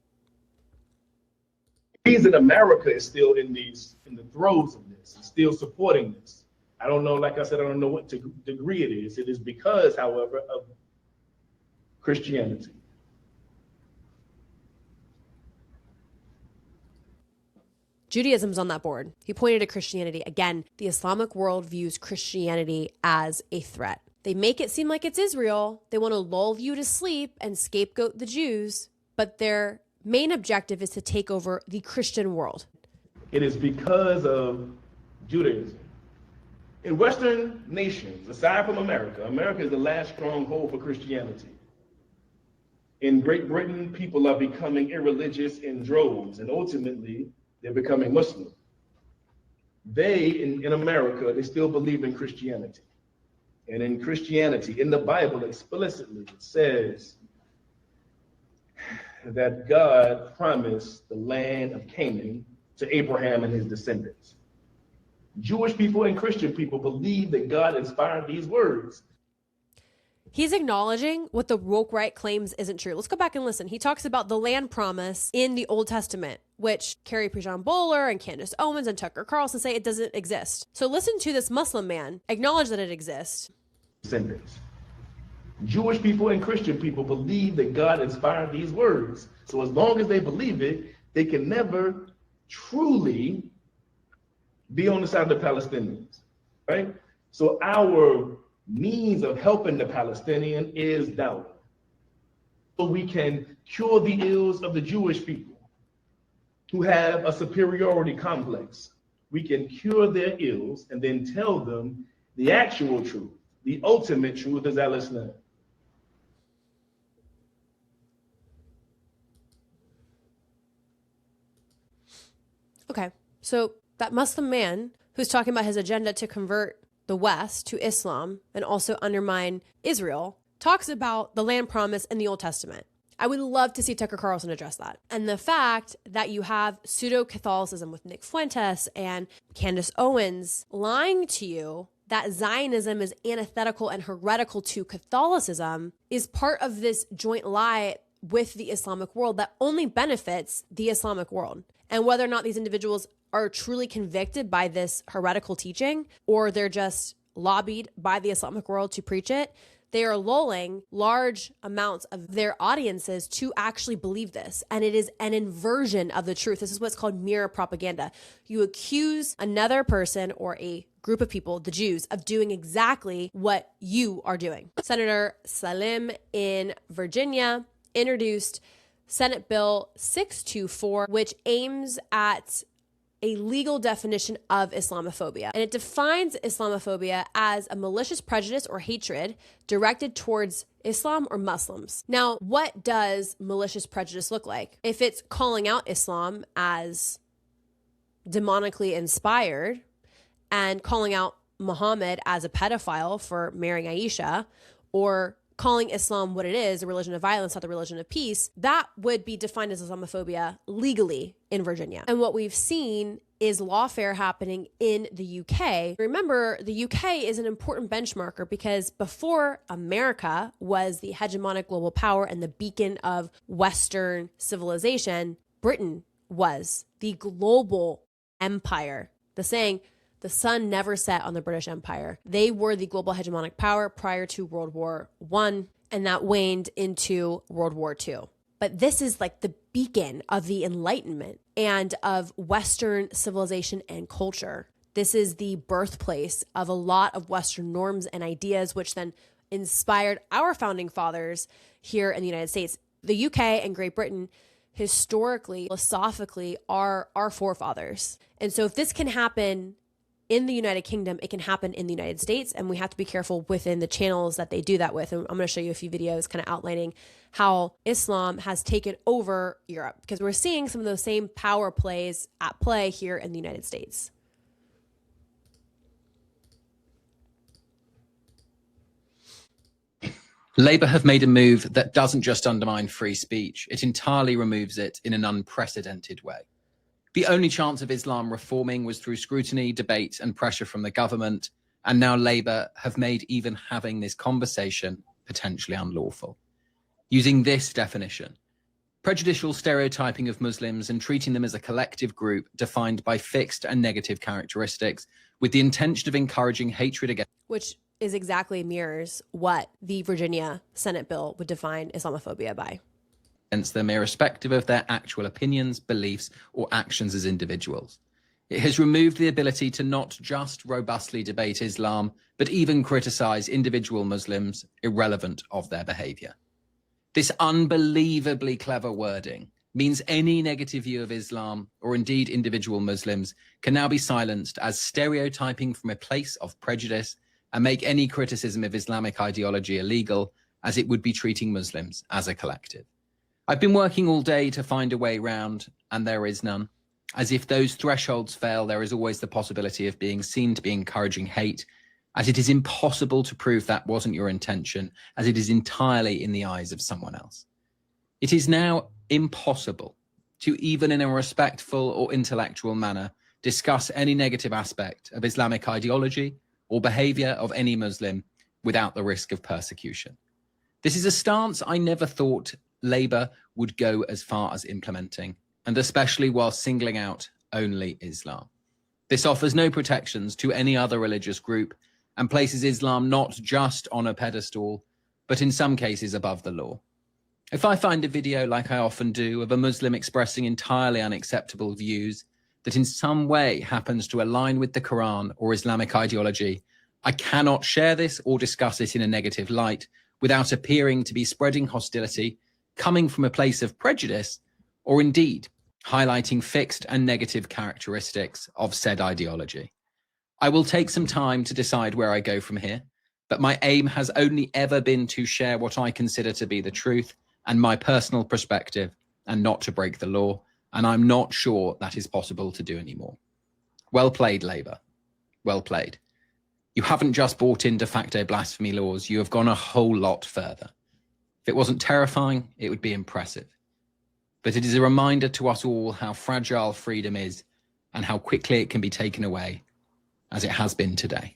The reason America is still in the throes of this, and still supporting this. I don't know, like I said, I don't know what degree it is. It is because, however, of Christianity. Judaism's on that board. He pointed to Christianity. Again, the Islamic world views Christianity as a threat. They make it seem like it's Israel. They want to lull you to sleep and scapegoat the Jews, but their main objective is to take over the Christian world. It is because of Judaism. In Western nations, aside from America, America is the last stronghold for Christianity. In Great Britain, people are becoming irreligious in droves, and ultimately, they're becoming Muslim. They, in America, they still believe in Christianity. And in Christianity, in the Bible explicitly, it says that God promised the land of Canaan to Abraham and his descendants. Jewish people and Christian people believe that God inspired these words. He's acknowledging what the woke right claims isn't true. Let's go back and listen. He talks about the land promise in the Old Testament, which Carrie Prejean Bowler and Candace Owens and Tucker Carlson say it doesn't exist. So listen to this Muslim man acknowledge that it exists. Descendants. Jewish people and Christian people believe that God inspired these words. So as long as they believe it, they can never truly be on the side of the Palestinians, right? So our means of helping the Palestinian is doubt. So we can cure the ills of the Jewish people who have a superiority complex. We can cure their ills and then tell them the actual truth, the ultimate truth is Islam. Okay, so that Muslim man who's talking about his agenda to convert the West to Islam and also undermine Israel talks about the land promise in the Old Testament. I would love to see Tucker Carlson address that. And the fact that you have pseudo-Catholicism with Nick Fuentes and Candace Owens lying to you that Zionism is antithetical and heretical to Catholicism is part of this joint lie with the Islamic world that only benefits the Islamic world. And whether or not these individuals are truly convicted by this heretical teaching or they're just lobbied by the Islamic world to preach it, they are lulling large amounts of their audiences to actually believe this. And it is an inversion of the truth. This is what's called mirror propaganda. You accuse another person or a group of people, the Jews, of doing exactly what you are doing. Senator Salim in Virginia introduced Senate Bill 624, which aims at a legal definition of Islamophobia. And it defines Islamophobia as a malicious prejudice or hatred directed towards Islam or Muslims. Now, what does malicious prejudice look like? If it's calling out Islam as demonically inspired and calling out Muhammad as a pedophile for marrying Aisha, or calling Islam what it is, a religion of violence, not the religion of peace, that would be defined as Islamophobia legally in Virginia. And what we've seen is lawfare happening in the UK. Remember, the UK is an important benchmarker because before America was the hegemonic global power and the beacon of Western civilization, Britain was the global empire. The saying, the sun never set on the British Empire. They were the global hegemonic power prior to World War I, and that waned into World War II. But this is like the beacon of the Enlightenment and of Western civilization and culture. This is the birthplace of a lot of Western norms and ideas, which then inspired our founding fathers here in the United States. The UK and Great Britain historically, philosophically, are our forefathers. And so if this can happen in the United Kingdom, it can happen in the United States, and we have to be careful within the channels that they do that with. And I'm going to show you a few videos kind of outlining how Islam has taken over Europe, because we're seeing some of those same power plays at play here in the United States. Labour have made a move that doesn't just undermine free speech, it entirely removes it in an unprecedented way. The only chance of Islam reforming was through scrutiny, debate, and pressure from the government, and now Labour have made even having this conversation potentially unlawful. Using this definition, prejudicial stereotyping of Muslims and treating them as a collective group defined by fixed and negative characteristics with the intention of encouraging hatred against, which is exactly mirrors what the Virginia Senate bill would define Islamophobia by. Against them irrespective of their actual opinions, beliefs, or actions as individuals. It has removed the ability to not just robustly debate Islam, but even criticize individual Muslims irrelevant of their behavior. This unbelievably clever wording means any negative view of Islam, or indeed individual Muslims, can now be silenced as stereotyping from a place of prejudice and make any criticism of Islamic ideology illegal, as it would be treating Muslims as a collective. I've been working all day to find a way round, and there is none. As if those thresholds fail, there is always the possibility of being seen to be encouraging hate, as it is impossible to prove that wasn't your intention, as it is entirely in the eyes of someone else. It is now impossible to, even in a respectful or intellectual manner, discuss any negative aspect of Islamic ideology or behavior of any Muslim without the risk of persecution. This is a stance I never thought Labour would go as far as implementing, and especially while singling out only Islam. This offers no protections to any other religious group and places Islam not just on a pedestal, but in some cases above the law. If I find a video, like I often do, of a Muslim expressing entirely unacceptable views that in some way happens to align with the Quran or Islamic ideology, I cannot share this or discuss it in a negative light without appearing to be spreading hostility coming from a place of prejudice, or indeed highlighting fixed and negative characteristics of said ideology. I will take some time to decide where I go from here, but my aim has only ever been to share what I consider to be the truth and my personal perspective, and not to break the law, and I'm not sure that is possible to do anymore. Well played, Labour. Well played. You haven't just brought in de facto blasphemy laws, you have gone a whole lot further. If it wasn't terrifying, it would be impressive. But it is a reminder to us all how fragile freedom is and how quickly it can be taken away, as it has been today.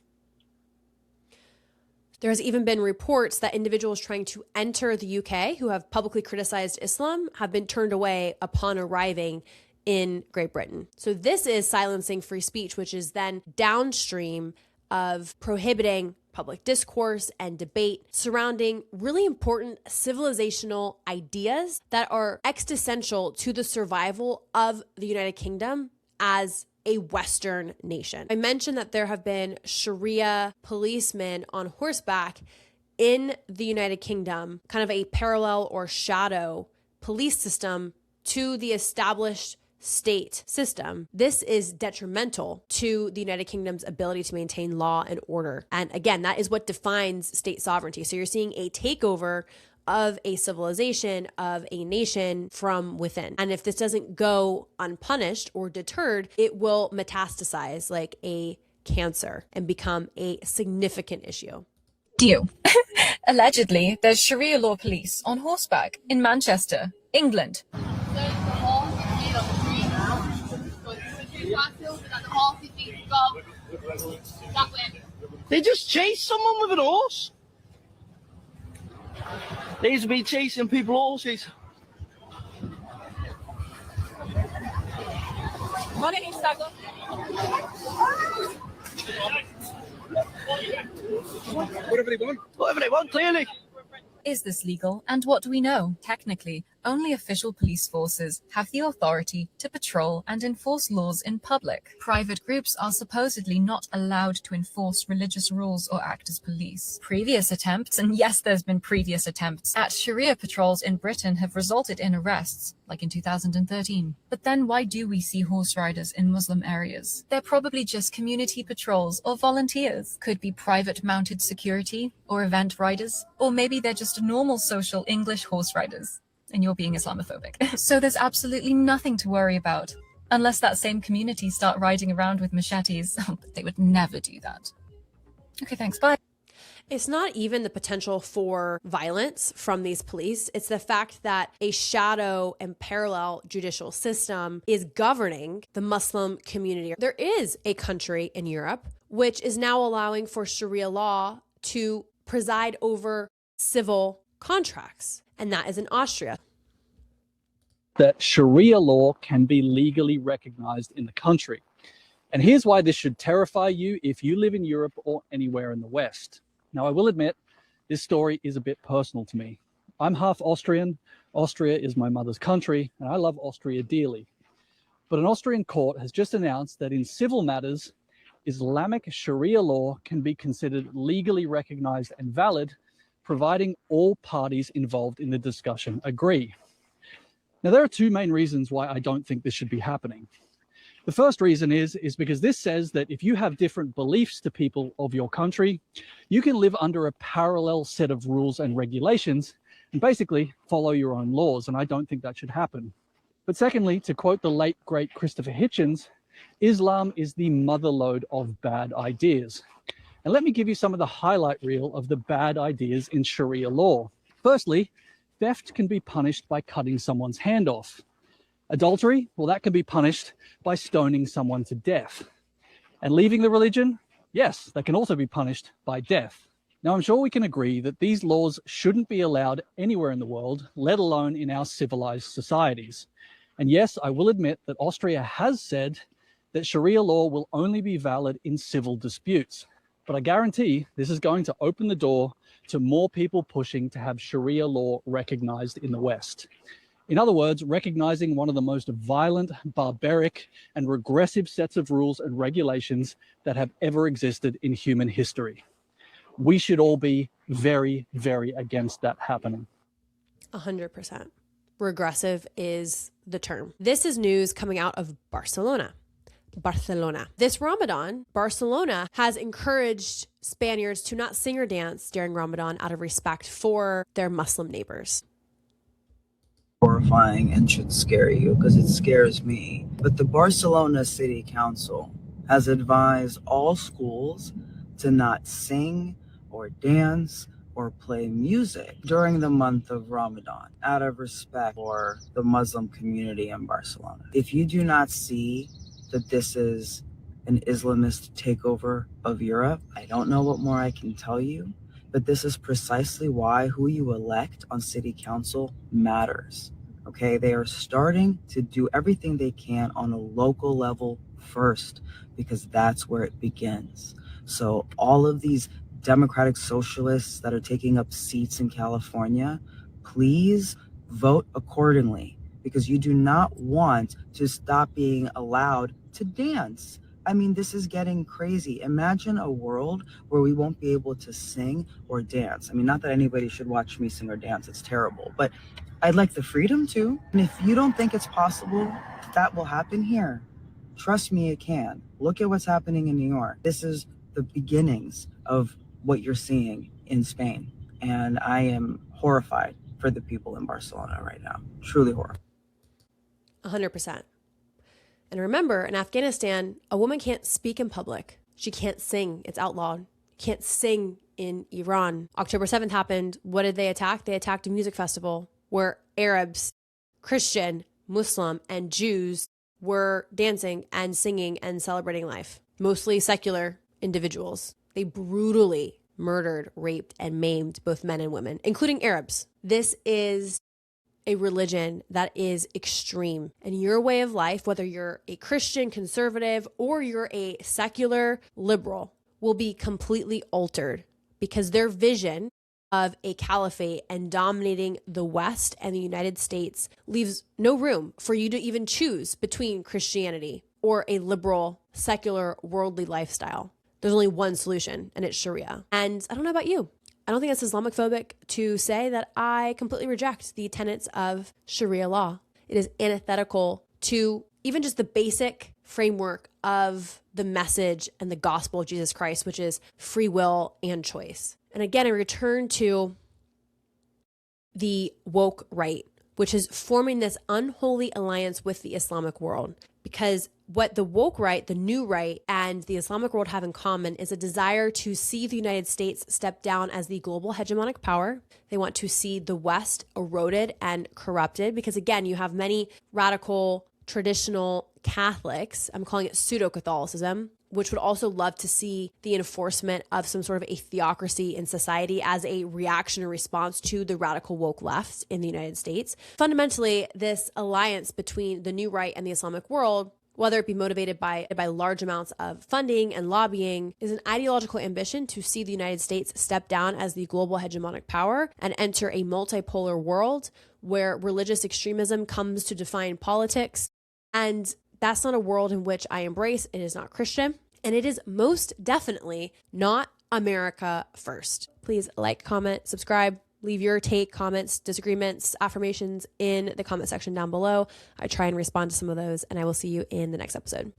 There has even been reports that individuals trying to enter the UK who have publicly criticized Islam have been turned away upon arriving in Great Britain. So this is silencing free speech, which is then downstream of prohibiting public discourse and debate surrounding really important civilizational ideas that are existential to the survival of the United Kingdom as a Western nation. I mentioned that there have been Sharia policemen on horseback in the United Kingdom, kind of a parallel or shadow police system to the established state system. This is detrimental to the United Kingdom's ability to maintain law and order. And again, that is what defines state sovereignty. So you're seeing a takeover of a civilization, of a nation from within. And if this doesn't go unpunished or deterred, it will metastasize like a cancer and become a significant issue. You. Allegedly, there's Sharia law police on horseback in Manchester, England. They just chased someone with an horse. They used to be chasing people horses. What Whatever they want. Whatever they want, clearly. Is this legal? And what do we know? Technically, only official police forces have the authority to patrol and enforce laws in public. Private groups are supposedly not allowed to enforce religious rules or act as police. Previous attempts, and yes, there's been previous attempts, at Sharia patrols in Britain have resulted in arrests, like in 2013. But then why do we see horse riders in Muslim areas? They're probably just community patrols or volunteers. Could be private mounted security or event riders, or maybe they're just normal social English horse riders, and you're being Islamophobic. So there's absolutely nothing to worry about, unless that same community start riding around with machetes. But they would never do that. Okay, thanks, bye. It's not even the potential for violence from these police. It's the fact that a shadow and parallel judicial system is governing the Muslim community. There is a country in Europe which is now allowing for Sharia law to preside over civil contracts, and that is in Austria. That Sharia law can be legally recognized in the country. And here's why this should terrify you if you live in Europe or anywhere in the West. Now, I will admit, this story is a bit personal to me. I'm half Austrian. Austria is my mother's country, and I love Austria dearly. But an Austrian court has just announced that in civil matters, Islamic Sharia law can be considered legally recognized and valid, providing all parties involved in the discussion agree. Now, there are two main reasons why I don't think this should be happening. The first reason is because this says that if you have different beliefs to people of your country, you can live under a parallel set of rules and regulations and basically follow your own laws, and I don't think that should happen. But secondly, to quote the late, great Christopher Hitchens, Islam is the motherlode of bad ideas. And let me give you some of the highlight reel of the bad ideas in Sharia law. Firstly, theft can be punished by cutting someone's hand off. Adultery, well, that can be punished by stoning someone to death. And leaving the religion, yes, that can also be punished by death. Now, I'm sure we can agree that these laws shouldn't be allowed anywhere in the world, let alone in our civilized societies. And yes, I will admit that Austria has said that Sharia law will only be valid in civil disputes. But I guarantee this is going to open the door to more people pushing to have Sharia law recognized in the West. In other words, recognizing one of the most violent, barbaric, and regressive sets of rules and regulations that have ever existed in human history. We should all be very, very against that happening. 100%. Regressive is the term. This is news coming out of Barcelona. This Ramadan, Barcelona has encouraged Spaniards to not sing or dance during Ramadan out of respect for their Muslim neighbors. Horrifying and should scare you because it scares me. But the Barcelona City Council has advised all schools to not sing or dance or play music during the month of Ramadan out of respect for the Muslim community in Barcelona. If you do not see that this is an Islamist takeover of Europe, I don't know what more I can tell you, but this is precisely why who you elect on city council matters. Okay, they are starting to do everything they can on a local level first, because that's where it begins. So all of these democratic socialists that are taking up seats in California, please vote accordingly, because you do not want to stop being allowed to dance. I mean, this is getting crazy. Imagine a world where we won't be able to sing or dance. I mean, not that anybody should watch me sing or dance, it's terrible, but I'd like the freedom to. And if you don't think it's possible that will happen here, trust me, it can. Look at what's happening in New York. This is the beginnings of what you're seeing in Spain. And I am horrified for the people in Barcelona right now. Truly horrified. 100%. And remember, in Afghanistan, a woman can't speak in public. She can't sing. It's outlawed. Can't sing in Iran. October 7th happened. What did they attack? They attacked a music festival where Arabs, Christian, Muslim, and Jews were dancing and singing and celebrating life. Mostly secular individuals. They brutally murdered, raped, and maimed both men and women, including Arabs. This is a religion that is extreme. And your way of life, whether you're a Christian conservative or you're a secular liberal, will be completely altered because their vision of a caliphate and dominating the West and the United States leaves no room for you to even choose between Christianity or a liberal, secular, worldly lifestyle. There's only one solution, and it's Sharia. And I don't know about you. I don't think it's Islamophobic to say that I completely reject the tenets of Sharia law. It is antithetical to even just the basic framework of the message and the gospel of Jesus Christ, which is free will and choice. And again, I return to the woke right, which is forming this unholy alliance with the Islamic world. Because what the woke right, the new right, and the Islamic world have in common is a desire to see the United States step down as the global hegemonic power. They want to see the West eroded and corrupted because, again, you have many radical, traditional Catholics, I'm calling it pseudo-Catholicism, which would also love to see the enforcement of some sort of a theocracy in society as a reactionary response to the radical woke left in the United States. Fundamentally, this alliance between the new right and the Islamic world, whether it be motivated by large amounts of funding and lobbying, is an ideological ambition to see the United States step down as the global hegemonic power and enter a multipolar world where religious extremism comes to define politics. And that's not a world in which I embrace. It is not Christian. And it is most definitely not America first. Please like, comment, subscribe, leave your take, comments, disagreements, affirmations in the comment section down below. I try and respond to some of those, and I will see you in the next episode.